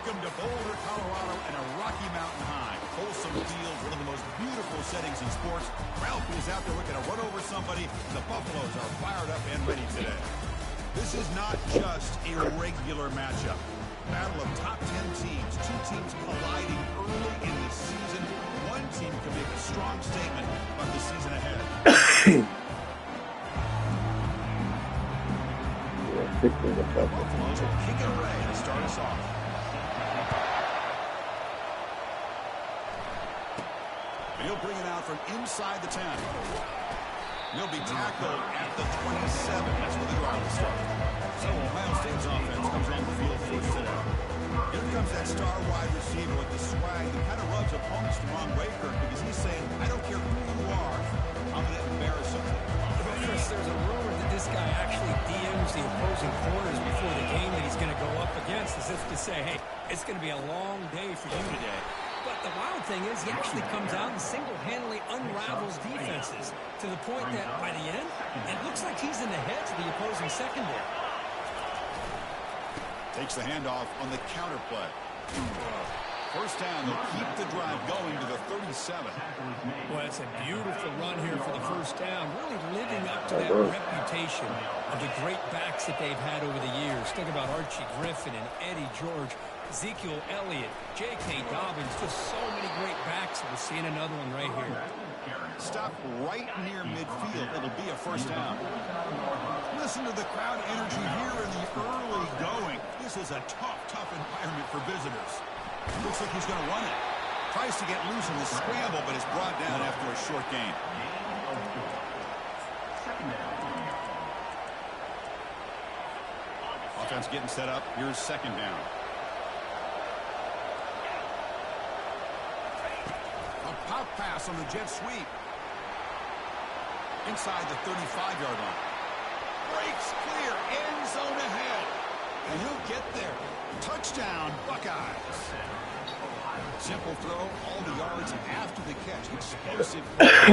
Welcome to Boulder, Colorado, and a Rocky Mountain high. Folsom Field, one of the most beautiful settings in sports. Ralphie is out there looking to run over somebody. The Buffaloes are fired up and ready today. This is not just a regular matchup. Battle of top 10 teams. Two teams colliding early in the season. One team can make a strong statement about the season ahead. Buffaloes will kick it away to start us off. He'll bring it out from inside the 10. He'll be tackled at the 27. That's where the drive will start. So Ohio State's offense comes on the field first today. Here comes that star wide receiver with the swag that kind of rubs opponents the wrong way, Kirk, because he's saying, I don't care who you are, I'm going to embarrass you. Chris, there's a rumor that this guy actually DMs the opposing corners before the game that he's going to go up against, as if to say, hey, it's going to be a long day for you today. But the wild thing is he actually comes out and single-handedly unravels defenses to the point that by the end, it looks like he's in the heads of the opposing secondary. Takes the handoff on the counter play. First down, they'll keep the drive going to the 37. Well, it's a beautiful run here for the first down, really living up to that reputation of the great backs that they've had over the years. Think about Archie Griffin and Eddie George, Ezekiel Elliott, J.K. Dobbins, just so many great backs. We're seeing another one right here. Stop right near midfield. It'll be a first down. Listen to the crowd energy here in the early going. This is a tough environment for visitors. Looks like he's going to run it. Tries to get loose in the scramble, but is brought down after a short gain. Offense getting set up. Here's second down. A pop pass on the jet sweep. Inside the 35-yard line. Breaks clear. End zone ahead. And he'll get there. Touchdown, Buckeyes. Simple throw, all the yards after the catch. Explosive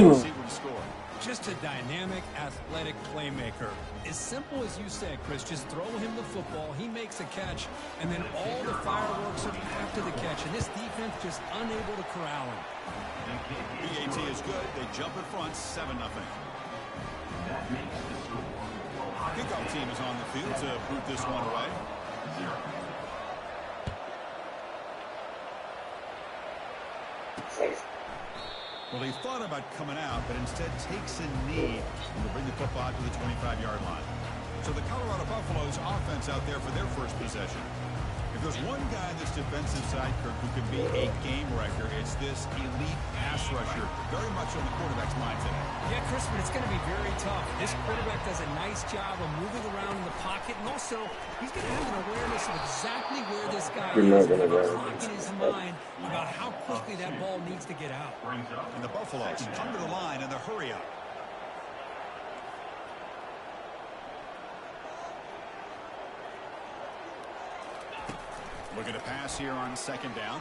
receiver to score. Just a dynamic, athletic playmaker. As simple as you said, Chris, just throw him the football, he makes a catch, and then all the fireworks are after the catch. And this defense just unable to corral him. PAT is good. They jump in front, 7-0. Kickoff team is on the field to boot this one away. Well, he thought about coming out, but instead takes a knee to bring the football to the 25-yard line. So the Colorado Buffaloes offense out there for their first possession. If there's one guy on this defensive side, Kirk, who can be a game wrecker, it's this elite pass rusher. Very much on the quarterback's mind today. Yeah, Chris, but it's going to be very tough. This quarterback does a nice job of moving around in the pocket, and also he's going to have an awareness of exactly where this guy is. And a clock in his mind about how quickly that ball needs to get out. And the Buffaloes come to the line in the hurry up. Looking to pass here on second down.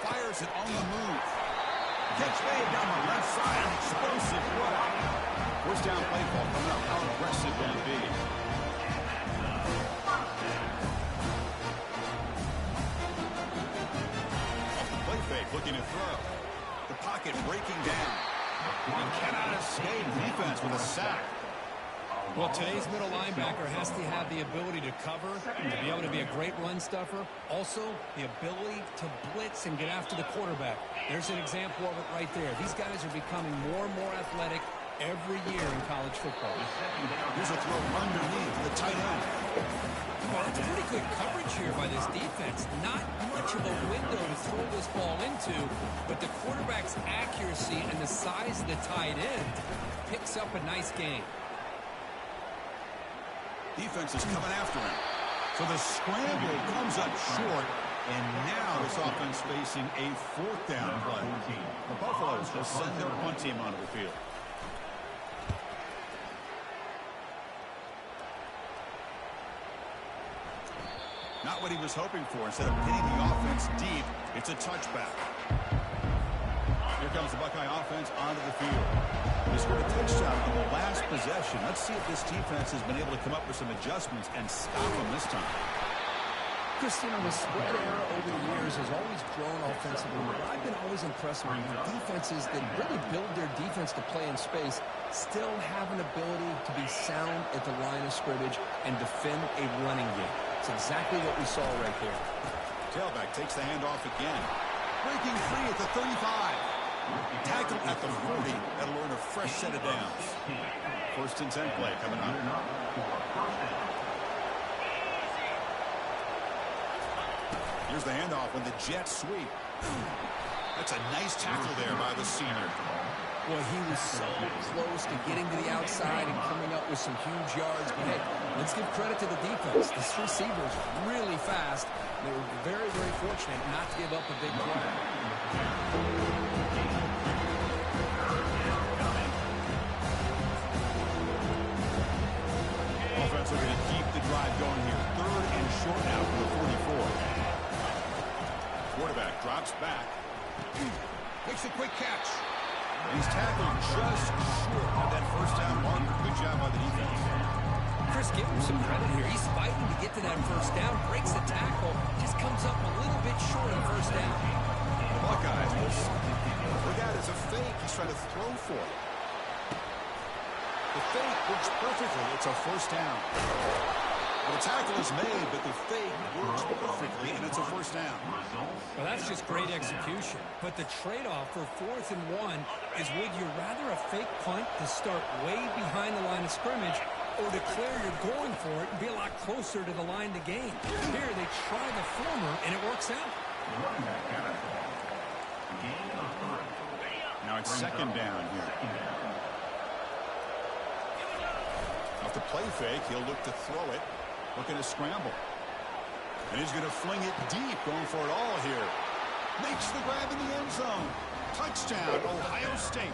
Fires it on the move. Catch made down the left side. An explosive play. First down play ball coming up. How aggressive can it be? Off the play fake, looking to throw. The pocket breaking down. He cannot escape defense with a sack. Well, today's middle linebacker has to have the ability to cover, to be able to be a great run stuffer. Also, the ability to blitz and get after the quarterback. There's an example of it right there. These guys are becoming more and more athletic every year in college football. Here's a throw underneath the tight end. Well, it's pretty good coverage here by this defense. Not much of a window to throw this ball into, but the quarterback's accuracy and the size of the tight end picks up a nice game. Defense is coming after him. So the scramble comes up short, and now this offense facing a fourth down play. The Buffaloes will send their punt team onto the field. Not what he was hoping for. Instead of hitting the offense deep, it's a touchback. Here comes the Buckeye offense onto the field. They scored a touchdown on the last possession. Let's see if this defense has been able to come up with some adjustments and stop them this time. Christian, the spread era over the years has always grown offensively, but I've been always impressed with defenses that really build their defense to play in space, still have an ability to be sound at the line of scrimmage and defend a running game. It's exactly what we saw right there. Tailback takes the handoff again. Breaking free at the 35. Tackle at the 40. That'll earn a fresh set of downs. 1st and 10 play coming up. Here's the handoff when the Jets sweep. That's a nice tackle there by the senior. Well, he was so close to getting to the outside and coming up with some huge yards. But hey, let's give credit to the defense. This receiver's really fast. They were very, very fortunate not to give up a big play. Offense looking to keep the drive going here. 3rd and short now from the 44. Quarterback drops back. Makes a quick catch. And he's tackled just short of that 1st down marker. Good job by the defense. Chris, give him some credit here. He's fighting to get to that 1st down, breaks the tackle, just comes up a little bit short of 1st down. The Buckeyes will look at it as a fake. He's trying to throw for it. The fake works perfectly. It's a 1st down. Well, the tackle is made, but the fake works perfectly, and it's a 1st down. Well, that's just great execution. But the trade-off for 4th and 1 is, would you rather a fake punt to start way behind the line of scrimmage or declare you're going for it and be a lot closer to the line to gain? Here, they try the former, and it works out. Now it's 2nd down here. Off the play fake, he'll look to throw it. Looking to scramble. And he's going to fling it deep, going for it all here. Makes the grab in the end zone. Touchdown, Ohio State.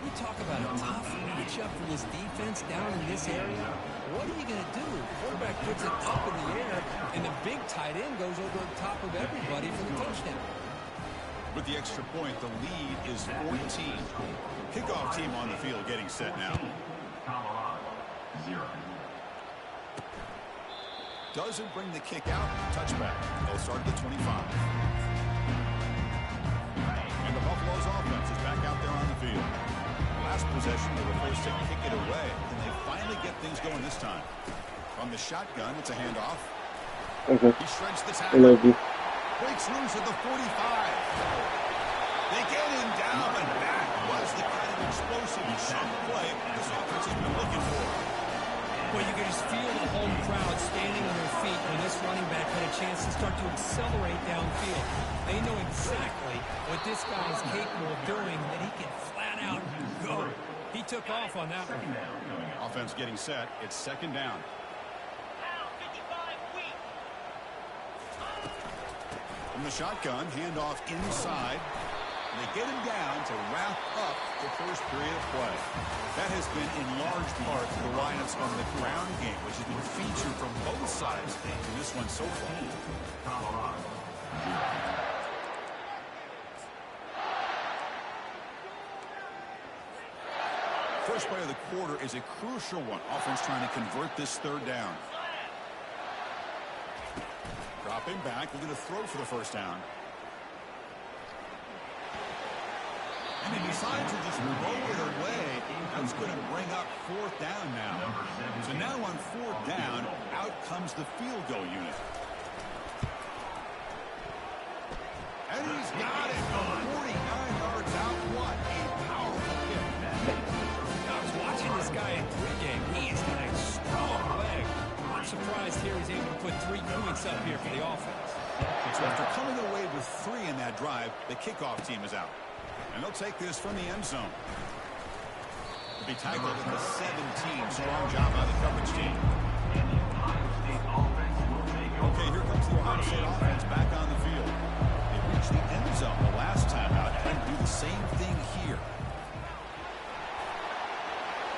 You talk about a tough matchup for this defense down in this area. What are you going to do? The quarterback puts it up in the air, and the big tight end goes over the top of everybody for the touchdown. With the extra point, the lead is 14. Kickoff team on the field getting set now. Doesn't bring the kick out. Touchback. They'll start at the 25. And the Buffalo's offense is back out there on the field. Last possession, they were forced to kick it away, and they finally get things going this time. From the shotgun, it's a handoff. Okay. He shreds the I tackle. love you. Breaks loose at the 45. They get him down, but that was the kind of explosive chunk play this offense has been looking for. Well, you can just feel the home crowd standing on their feet when this running back had a chance to start to accelerate downfield. They know exactly what this guy is capable of doing, that he can flat out go. He took off on that one. Offense getting set. It's 2nd down. From the shotgun, handoff inside. They get him down to wrap up the 1st period of play. That has been in large part the reliance on the ground game, which has been featured from both sides in this one so far. First play of the quarter is a crucial one. Offense trying to convert this 3rd down. Dropping back, looking to throw for the 1st down. And he decides to just roll it away. That's going to bring up 4th down now. So now on 4th down, out comes the field goal unit. And he's got it. 49 yards out. What a powerful kick. I was watching this guy in pregame. He has got a strong leg. I'm surprised here he's able to put 3 points up here for the offense. So after coming away with 3 in that drive, the kickoff team is out. And they'll take this from the end zone. To be tackled at the 17. Strong job by the coverage team. Okay, here comes the Ohio State offense back on the field. They reached the end zone the last time out and do the same thing here.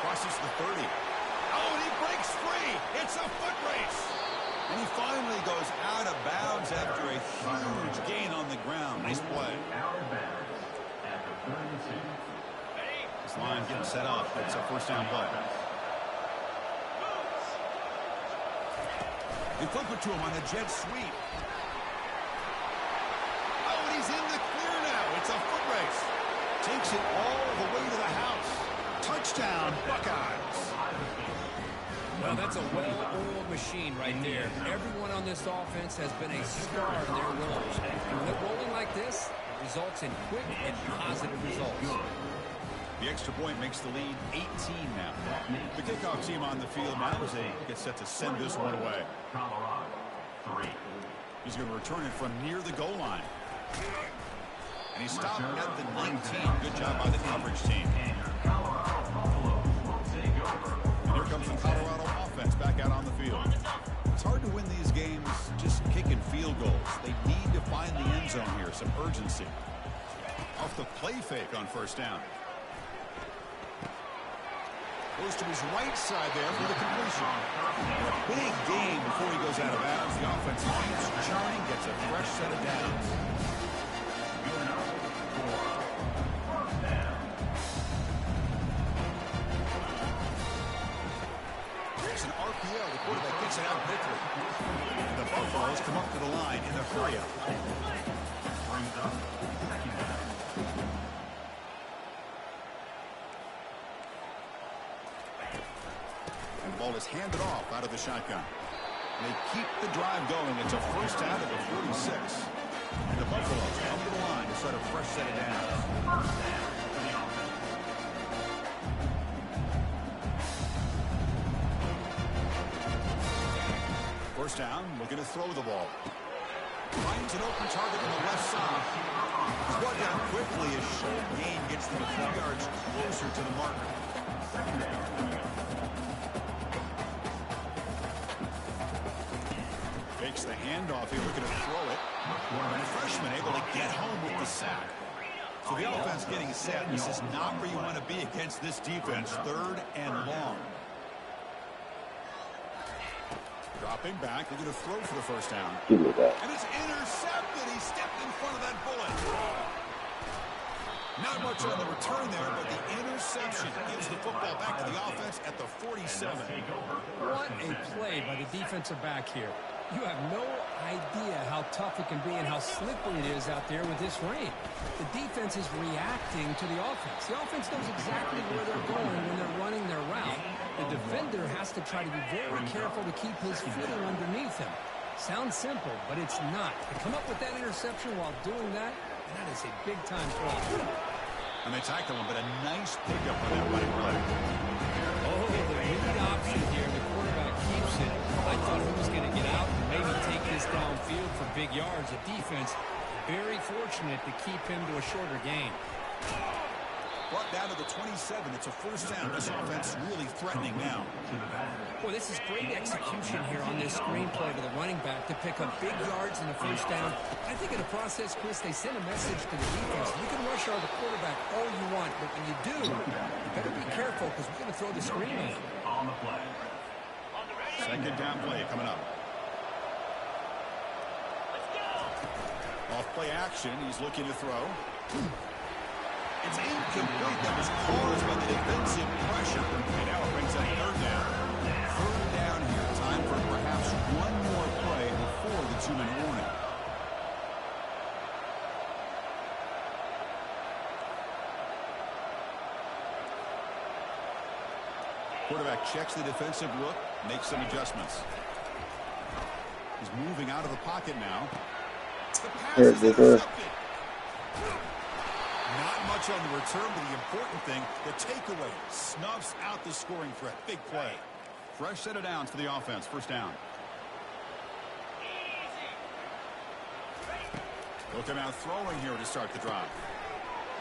Crosses the 30. Oh, and he breaks free. It's a foot race. And he finally goes out of bounds after a huge gain on the ground. Nice play. This line getting set up. It's a 1st down play. They flip it to him on the jet sweep. Oh, and he's in the clear now. It's a foot race. Takes it all the way to the house. Touchdown, Buckeyes. Well, that's a well-oiled machine right there. Everyone on this offense has been a star in their roles. When they're rolling like this, it results in quick and positive results. The extra point makes the lead 18 now. The kickoff team on the field now as they get set to send this one away. He's going to return it from near the goal line. And he stopped at the 19. Good job by the coverage team. And here comes the Colorado offense back out on the field. It's hard to win these games just kicking field goals. They need to find the end zone here, some urgency. Off the play fake on first down. Goes to his right side there for the completion. And a big game before he goes out of bounds. The offense keeps churning, gets a fresh set of downs. There's an RPO. The quarterback gets it out quickly. And the Buffaloes come up to the line in the hurry-up. Ball is handed off out of the shotgun. They keep the drive going. It's a first down at the 46. And the Buffaloes come to the line to set a fresh set of downs. First down, looking to throw the ball. Finds an open target on the left side. He's brought down quickly as short gain gets them a few yards closer to the marker. Takes the handoff here, looking to throw it. And the freshman able to get home with the sack. So the offense getting set. This is not where you want to be against this defense. Third and long. Dropping back, looking to throw for the first down. Give me that. And it's intercepted. He stepped in front of that bullet. Not much on the return there, but the interception gives the football back to the offense at the 47. What a play by the defensive back here. You have no idea how tough it can be and how slippery it is out there with this rain. The defense is reacting to the offense. The offense knows exactly where they're going when they're running their route. The defender has to try to be very careful to keep his footing underneath him. Sounds simple, but it's not. To come up with that interception while doing that, that is a big-time play. And they tackle him, but a nice pickup on that running play. Oh, the lead option here. The quarterback keeps it. I thought he was going to get out and maybe take this downfield for big yards. The defense, very fortunate to keep him to a shorter gain. Brought down to the 27. It's a first down. This offense really threatening now. Boy, this is great execution here on this screenplay to the running back to pick up big yards in the first down. I think in the process, Chris, they send a message to the defense. You can rush out the quarterback all you want, but when you do, you better be careful because we're going to throw the screen at him. Second down play coming up. Off play action. He's looking to throw. It's incomplete. That was caused by the defensive pressure. And now it brings up third down. Third down here. Time for perhaps one more play before the 2-minute warning. Quarterback checks the defensive look, makes some adjustments. He's moving out of the pocket now. The pass is intercepted. Not much on the return, but the important thing, the takeaway, snuffs out the scoring threat. Big play. Fresh set of downs for the offense. First down. They'll come out throwing here to start the drive.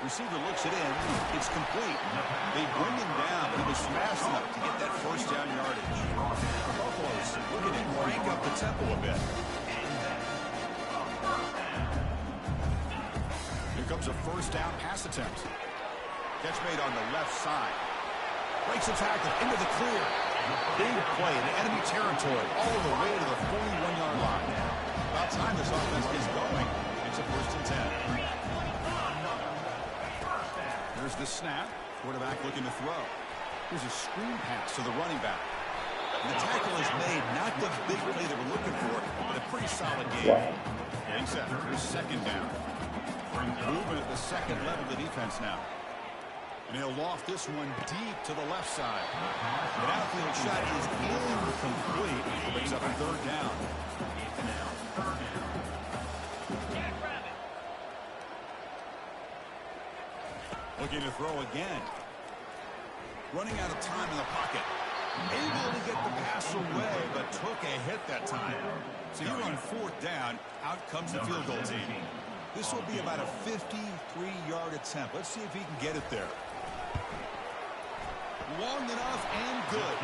Receiver looks it in. It's complete. They bring him down, but he was fast enough to get that first down yardage. The Buffaloes looking to crank up the tempo a bit. Here comes a first down pass attempt. Catch made on the left side. Breaks a tackle into the clear. Big play in enemy territory all the way to the 41-yard line. About time this offense gets going. It's a first and 10. There's the snap. Quarterback looking to throw. Here's a screen pass to the running back. And the tackle is made. Not the big play they were looking pretty solid game. Wow. Getting set for second down. Movement at the second level of the defense now. And he'll loft this one deep to the left side. An outfield shot is incomplete. Brings up a third down. Looking to throw again. Running out of time in the pocket. Able to get the pass away, but took a hit that time. So you're on fourth down. Out comes the field goal team. This will be about a 53-yard attempt. Let's see if he can get it there. Long enough and good.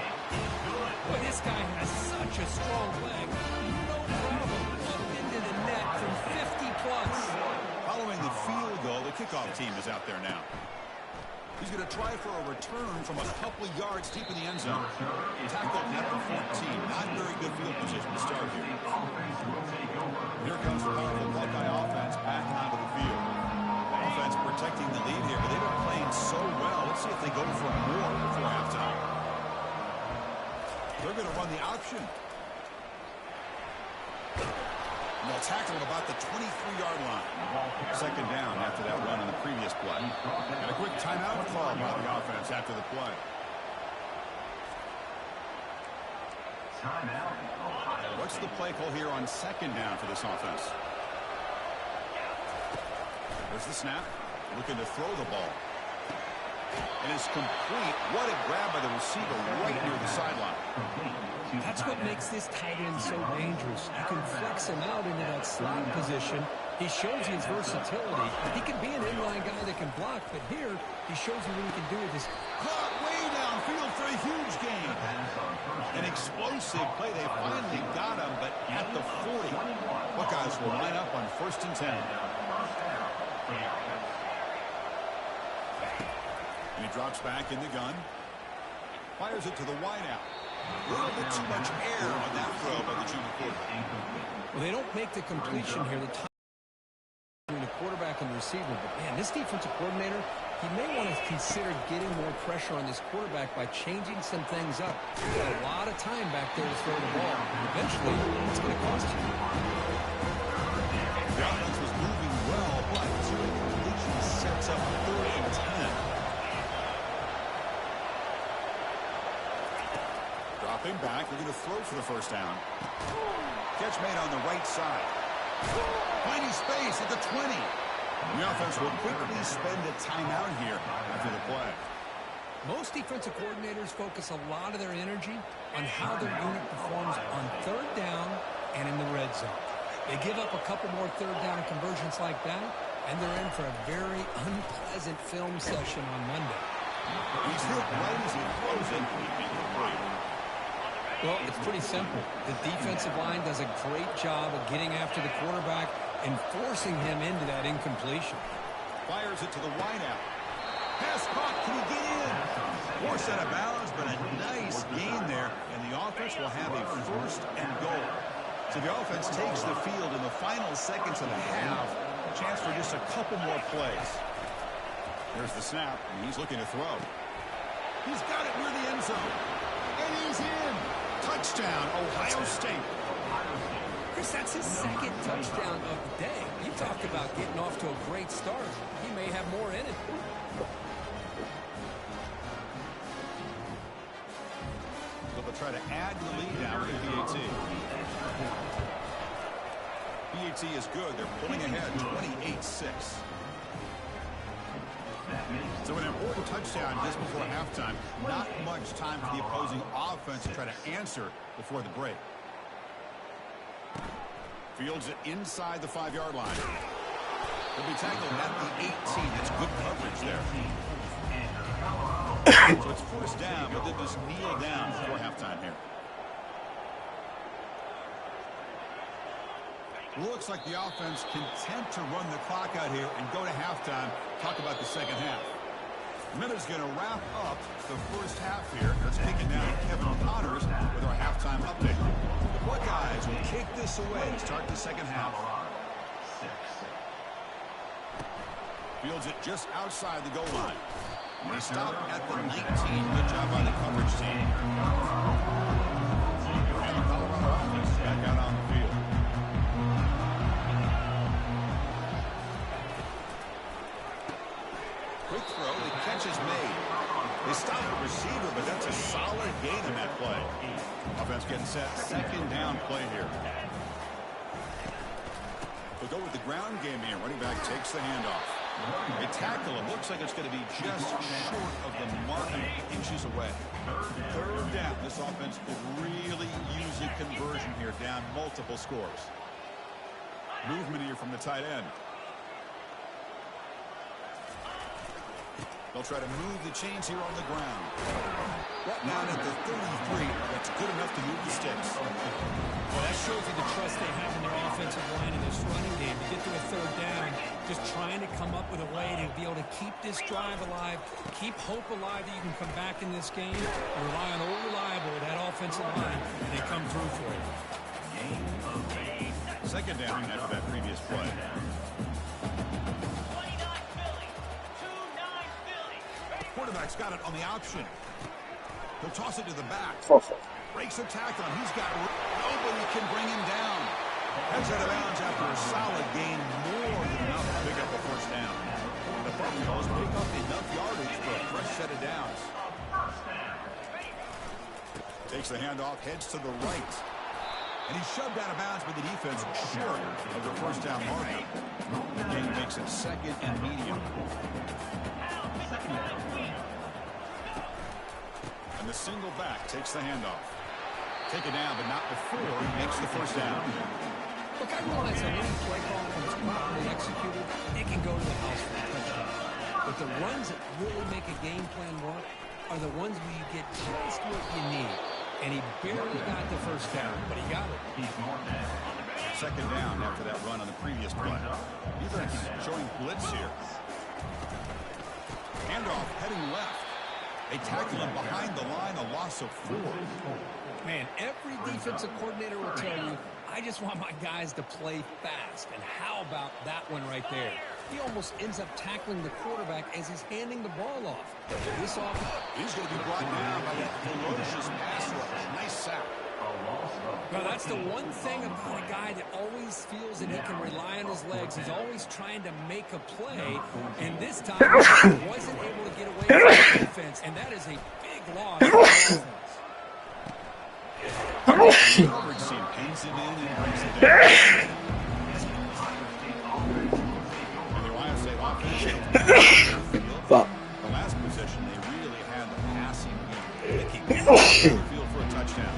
Boy, this guy has such a strong leg. No problem. Up into the net from 50+. Following the field goal, the kickoff team is out there now. He's going to try for a return from a couple of yards deep in the end zone. Tackled at the 14. Not very good field position to start here. Here comes the powerful Buckeye offense back onto the field. Offense protecting the lead here, but they've been playing so well. Let's see if they go for more before halftime. They're going to run the option. And they'll tackle at about the 23-yard line. Second down after that run on the previous play. And a quick timeout call by the offense after the play. What's the play call here on second down for this offense? There's the snap. Looking to throw the ball. And it's complete. What a grab by the receiver right near the sideline. That's what makes this tight end so dangerous. You can flex him out into that slot position. He shows his versatility. He can be an inline guy that can block, but here he shows you what he can do with his... Caught way downfield for a huge gain. An explosive play. They finally got him, but at the 40. Buckeyes will line up on 1st and 10. And he drops back in the gun. Fires it to the wideout. A little bit too much air on that throw by the junior quarterback. Well, they don't make the completion here. The time between the quarterback and the receiver. But, man, this defensive coordinator, he may want to consider getting more pressure on this quarterback by changing some things up. He's got a lot of time back there to throw the ball. Eventually, it's going to cost you. The offense was moving well, but two completions sets up 3rd and 10. Dropping back, they're going to throw for the first down. Catch made on the right side. Finding space at the 20. And the offense will quickly spend a timeout here after the play. Most defensive coordinators focus a lot of their energy on how their unit performs on 3rd down and in the red zone. They give up a couple more 3rd down conversions like that, and they're in for a very unpleasant film session on Monday. He's hit right as he throws it. Well, it's pretty simple. The defensive line does a great job of getting after the quarterback and forcing him into that incompletion. Fires it to the wideout. Pass caught. Can he get in? Forced out of bounds, but a nice gain there. And the offense will have a 1st and goal. So the offense takes the field in the final seconds of the half. A chance for just a couple more plays. There's the snap, and he's looking to throw. He's got it near the end zone. And he's in. Touchdown, Ohio State. Chris, that's his 2nd touchdown of the day. You talked about getting off to a great start. He may have more in it. They'll try to add to the lead now with the PAT. PAT is good. They're pulling ahead 28-6. So an important touchdown just before halftime. Not much time for the opposing offense to try to answer before the break. Fields it inside the 5-yard line. He'll be tackled at the 18. That's good coverage there. So it's 1st down, but they'll just kneel down before halftime here. Looks like the offense content to run the clock out here and go to halftime. Talk about the second half. Minute's going to wrap up the first half here. Let's kick it down to Kevin Connors with our halftime update. The Buckeyes will kick this away to start the second half. Fields it just outside the goal line. They stop at the 19. Good job by the coverage team. And the Colorado offense back out on the field. Defense getting set. Second down play here. We'll go with the ground game here. Running back takes the handoff. A tackle. It looks like it's going to be just short of the mark, inches away. Third down. This offense could really use a conversion here, down multiple scores. Movement here from the tight end. They'll try to move the chains here on the ground. Right now at the 33, that's good enough to move the sticks. Well, that shows you the trust they have in their offensive line in this running game. To get to a third down, just trying to come up with a way to be able to keep this drive alive, keep hope alive that you can come back in this game, and rely on old reliable, that offensive line, and they come through for you. Second down after that previous play. Quarterback's got it on the option. He'll toss it to the back. Breaks a tackle, and he's got nobody can bring him down. Heads out of bounds after a solid gain, more than enough to pick up a first down. And the Buffaloes pick up enough yardage for a fresh set of downs. Takes the handoff, heads to the right. And he's shoved out of bounds by the defense short of the first down marker. The game makes it second and medium. And the single back takes the handoff. Take it down, but not before he makes the first down. Look, I realize that any play call comes properly executed, it can go to the house for a touchdown. But the runs that really make a game plan work are the ones where you get just what you need. And he barely got the first down, but he got it. Second down after that run on the previous play. Defense showing blitz here. Handoff heading left. They tackle him behind the line, a loss of 4. Man, every defensive coordinator will tell you, I just want my guys to play fast. And how about that one right there? He almost ends up tackling the quarterback as he's handing the ball off. This offense, he's going to be brought down by that ferocious pass rush. Nice sack. Well, that's the one thing about a guy that always feels that he can rely on his legs. He's always trying to make a play, and this time he wasn't able to get away from the defense, and that is a big loss for the offense. Pins it in and brings it down. And the Ohio State offense. The last possession, they really had the passing game clicking. Field for a touchdown.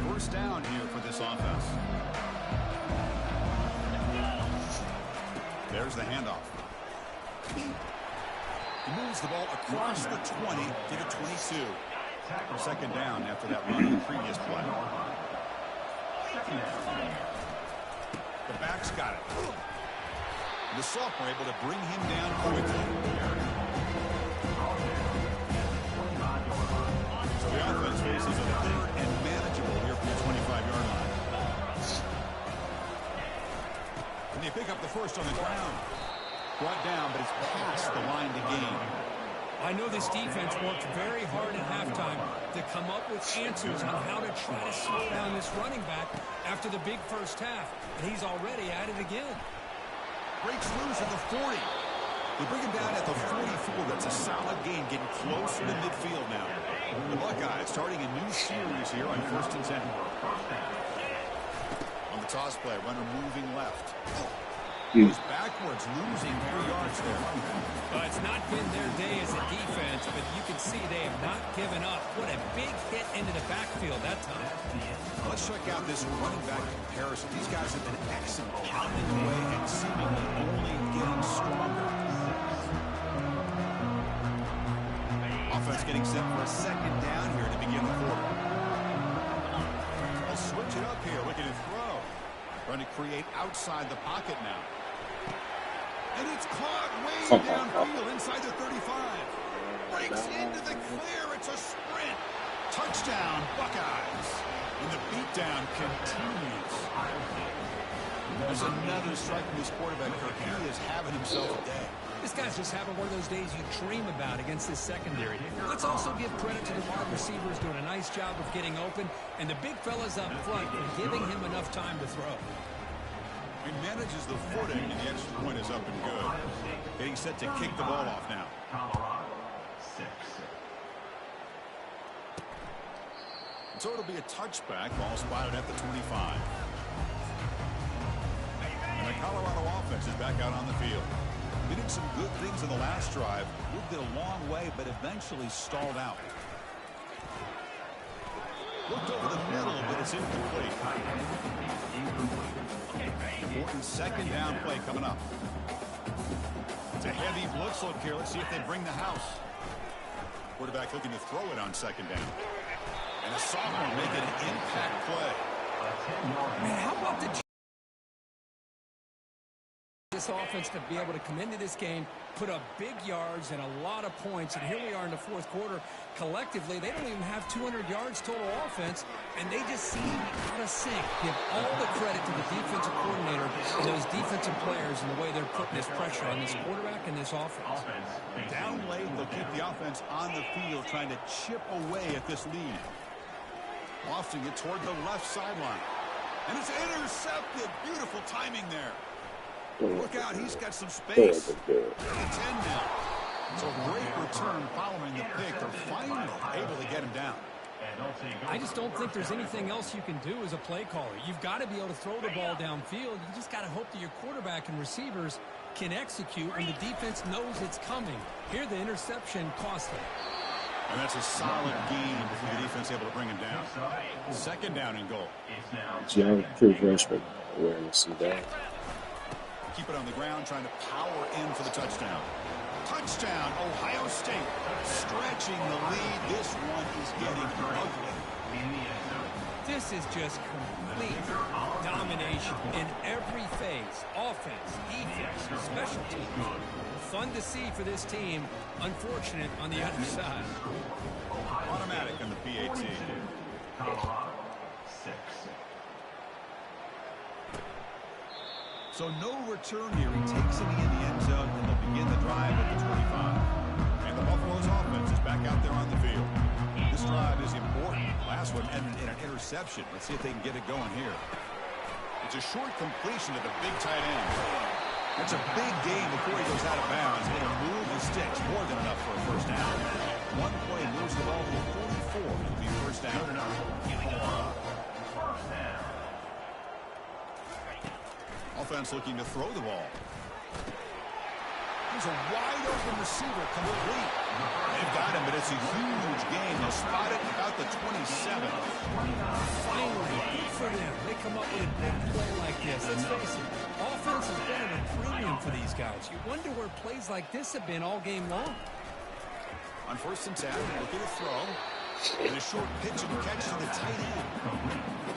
First down here for this offense. There's the handoff. He moves the ball across the 20 to the 22. Second down after that run in the previous play. The back's got it. The sophomore able to bring him down quickly. So the offense faces a third and manageable here from the 25-yard line. And they pick up the first on the ground. Brought down, but it's past the line to gain. I know this defense worked very hard at halftime to come up with answers on how to try to slow down this running back after the big first half. And he's already at it again. Breaks loose at the 40. They bring him down at the 44. That's a solid gain, getting closer to midfield now. The Buckeyes starting a new series here on 1st and 10. On the toss play, runner moving left. goes backwards, losing 3 yards there. It's not been their day as a defense, but you can see they have not given up. What a big hit into the backfield that time. Let's check out this running back comparison. These guys have been excellent, pounding away and seemingly only getting stronger. Offense getting set for a second down here to begin the quarter. We'll switch it up here, looking to throw. Trying to create outside the pocket now. And it's caught way downfield inside the 35. Breaks into the clear. It's a sprint. Touchdown, Buckeyes. And the beatdown continues. There's another strike from this quarterback. He is having himself a day. This guy's just having one of those days you dream about against this secondary. Let's also give credit to the wide receivers doing a nice job of getting open, and the big fellas up front for giving him enough time to throw. He manages the footing, and the extra point is up and good. Getting set to kick the ball off now. So it'll be a touchback. Ball spotted at the 25. And the Colorado offense is back out on the field. We did some good things in the last drive. Moved it a long way, but eventually stalled out. Looked over the middle, but it's incomplete. Important second down play coming up. It's a heavy blitz look here. Let's see if they bring the house. Quarterback looking to throw it on second down. And a sophomore making an impact play. Man, how about this offense to be able to come into this game, put up big yards and a lot of points, and here we are in the fourth quarter. Collectively, they don't even have 200 yards total offense, and they just seem out of sync. Give all the credit to the defensive coordinator and those defensive players and the way they're putting this pressure on this quarterback and this offense. Down late, they'll keep the offense on the field, trying to chip away at this lead. Lofting it toward the left sideline. And it's intercepted. Beautiful timing there. Look out, he's got some space. 10 now. So great return following the pick. They're finally able to get him down. I just don't think there's anything else you can do as a play caller. You've got to be able to throw the ball downfield. You just got to hope that your quarterback and receivers can execute when the defense knows it's coming. Here, the interception cost them. And that's a solid game for the defense able to bring him down. Second down and goal. Young, true freshman awareness, see that. Keep it on the ground, trying to power in for the touchdown. Touchdown, Ohio State. Stretching the lead. This one is getting ugly. This is just complete domination in every phase. Offense, defense, special teams. Fun to see for this team. Unfortunate on the other side. Automatic on the PAT. So no return here. He takes it in the end zone, and they'll begin the drive at the 25. And the Buffalo's offense is back out there on the field. This drive is important. Last one ended in an interception. Let's see if they can get it going here. It's a short completion to the big tight end. It's a big game before he goes out of bounds. It'll move the sticks. More than enough for a first down. One play moves the ball to the 44. It'll be first down. Offense looking to throw the ball. There's a wide-open receiver complete. They've got him, but it's a huge game. They'll spot it about the 27. Finally, good for them. They come up with a big play like this. Let's face it, offense has been at a premium for these guys. You wonder where plays like this have been all game long. On first and 10, looking to throw. And a short pitch and catch to the tight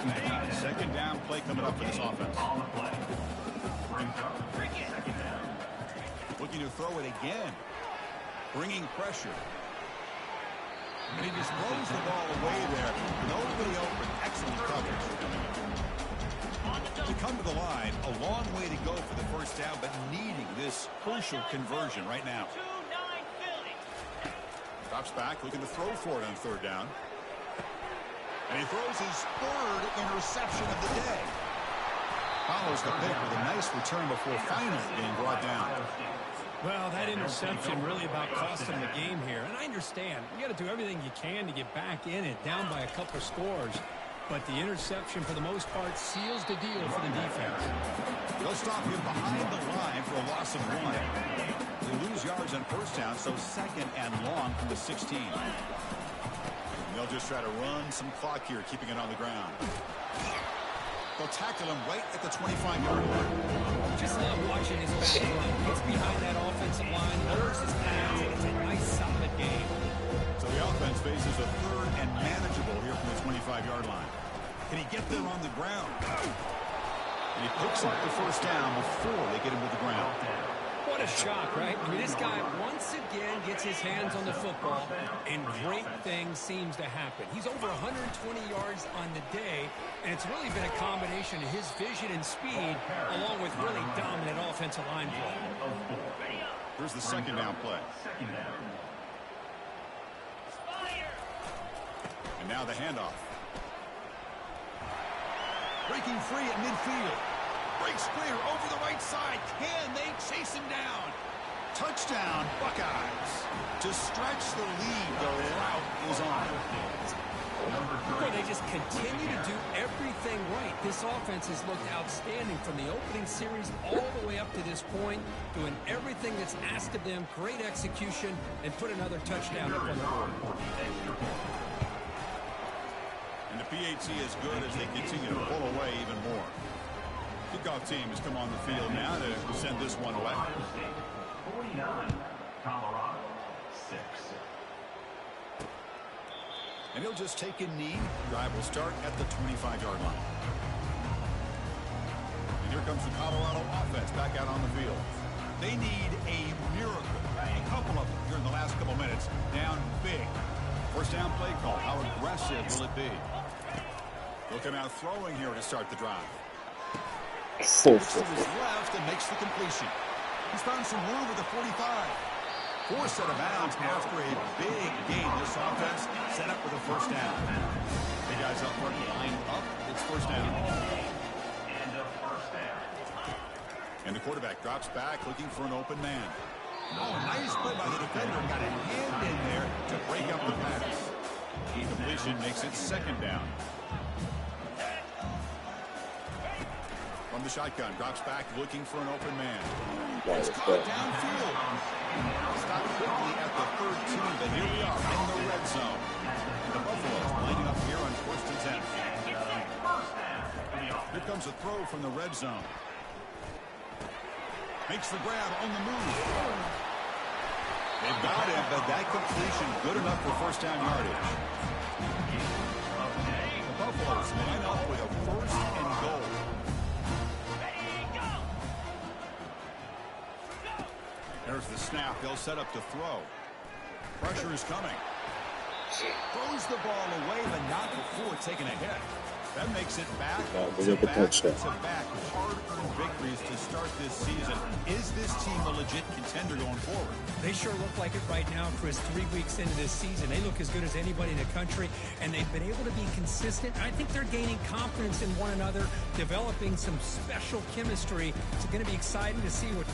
end. Second down play coming up for this offense. Looking to throw it again. Bringing pressure. And he just throws the ball away there. Nobody open. Excellent coverage. To come to the line, a long way to go for the first down, but needing this crucial conversion right now. Drops back, looking to throw for it on third down. And he throws his third interception of the day. Follows the pick with a nice return before finally being brought down. Well, that interception really about cost them the game here. And I understand. You got to do everything you can to get back in it, down by a couple of scores. But the interception, for the most part, seals the deal for the defense. They'll stop him behind the line for a loss of 1. They lose yards on first down, so 2nd and long from the 16. And they'll just try to run some clock here, keeping it on the ground. They'll tackle him right at the 25-yard line. Just love watching his back run. Gets behind that offensive line, lowers his pads, and it's a nice, solid game. So the offense faces a 3rd and manageable here from the 25-yard line. Can he get there on the ground? And he picks up the first down before they get him to the ground. What a shock, right? I mean, this guy once again gets his hands on the football, and great things seems to happen. He's over 120 yards on the day, and it's really been a combination of his vision and speed, along with really dominant offensive line play. Here's the 2nd down play. And now the handoff. Breaking free at midfield. Breaks clear over the right side. Can they chase him down? Touchdown, Buckeyes. To stretch the lead, the route is on. Boy, they just continue to do everything right. This offense has looked outstanding from the opening series all the way up to this point, doing everything that's asked of them, great execution, and put another touchdown up on the board. And the PAT is good as they continue to pull away even more. Kickoff team has come on the field now to send this one away. 49, Colorado, 6. And he'll just take a knee. Drive will start at the 25-yard line. And here comes the Colorado offense back out on the field. They need a miracle. A couple of them here in the last couple minutes. Down big. First down play call. How aggressive will it be? They'll come out throwing here to start the drive. Looks to his left and makes the completion. He's found some room with the 45. 4th set of bounds after a big game. This offense set up with a first down. The guys up front line up. It's first down. And the quarterback drops back looking for an open man. Oh, nice play by the defender. Got a hand in there to break up the pass. Completion makes it 2nd down. From the shotgun, drops back looking for an open man. It's caught downfield. Stopped quickly at the 13, but here we are in the red zone. And the Buffaloes lining up here on 1st and 10. Here comes a throw from the red zone. Makes the grab on the move. They've got him, but that completion good enough for first down yardage. The Buffaloes line up with a 1st and goal. There's the snap. They'll set up to throw. Pressure is coming. Throws the ball away, but not before taking a hit. That makes it back to back hard-earned victories to start this season. Is this team a legit contender going forward? They sure look like it right now, Chris. 3 weeks into this season, they look as good as anybody in the country, and they've been able to be consistent. I think they're gaining confidence in one another, developing some special chemistry. It's going to be exciting to see what...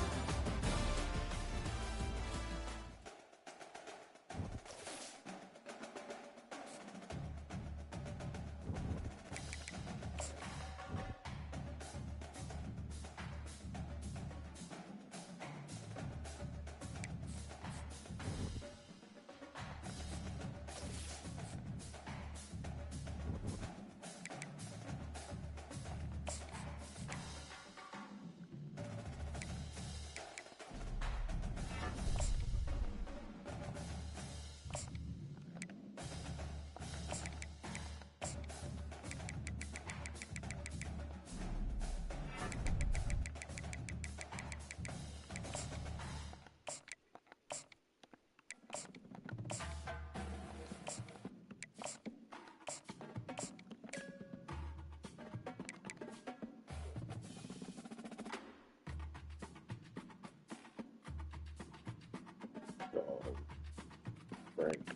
Frank.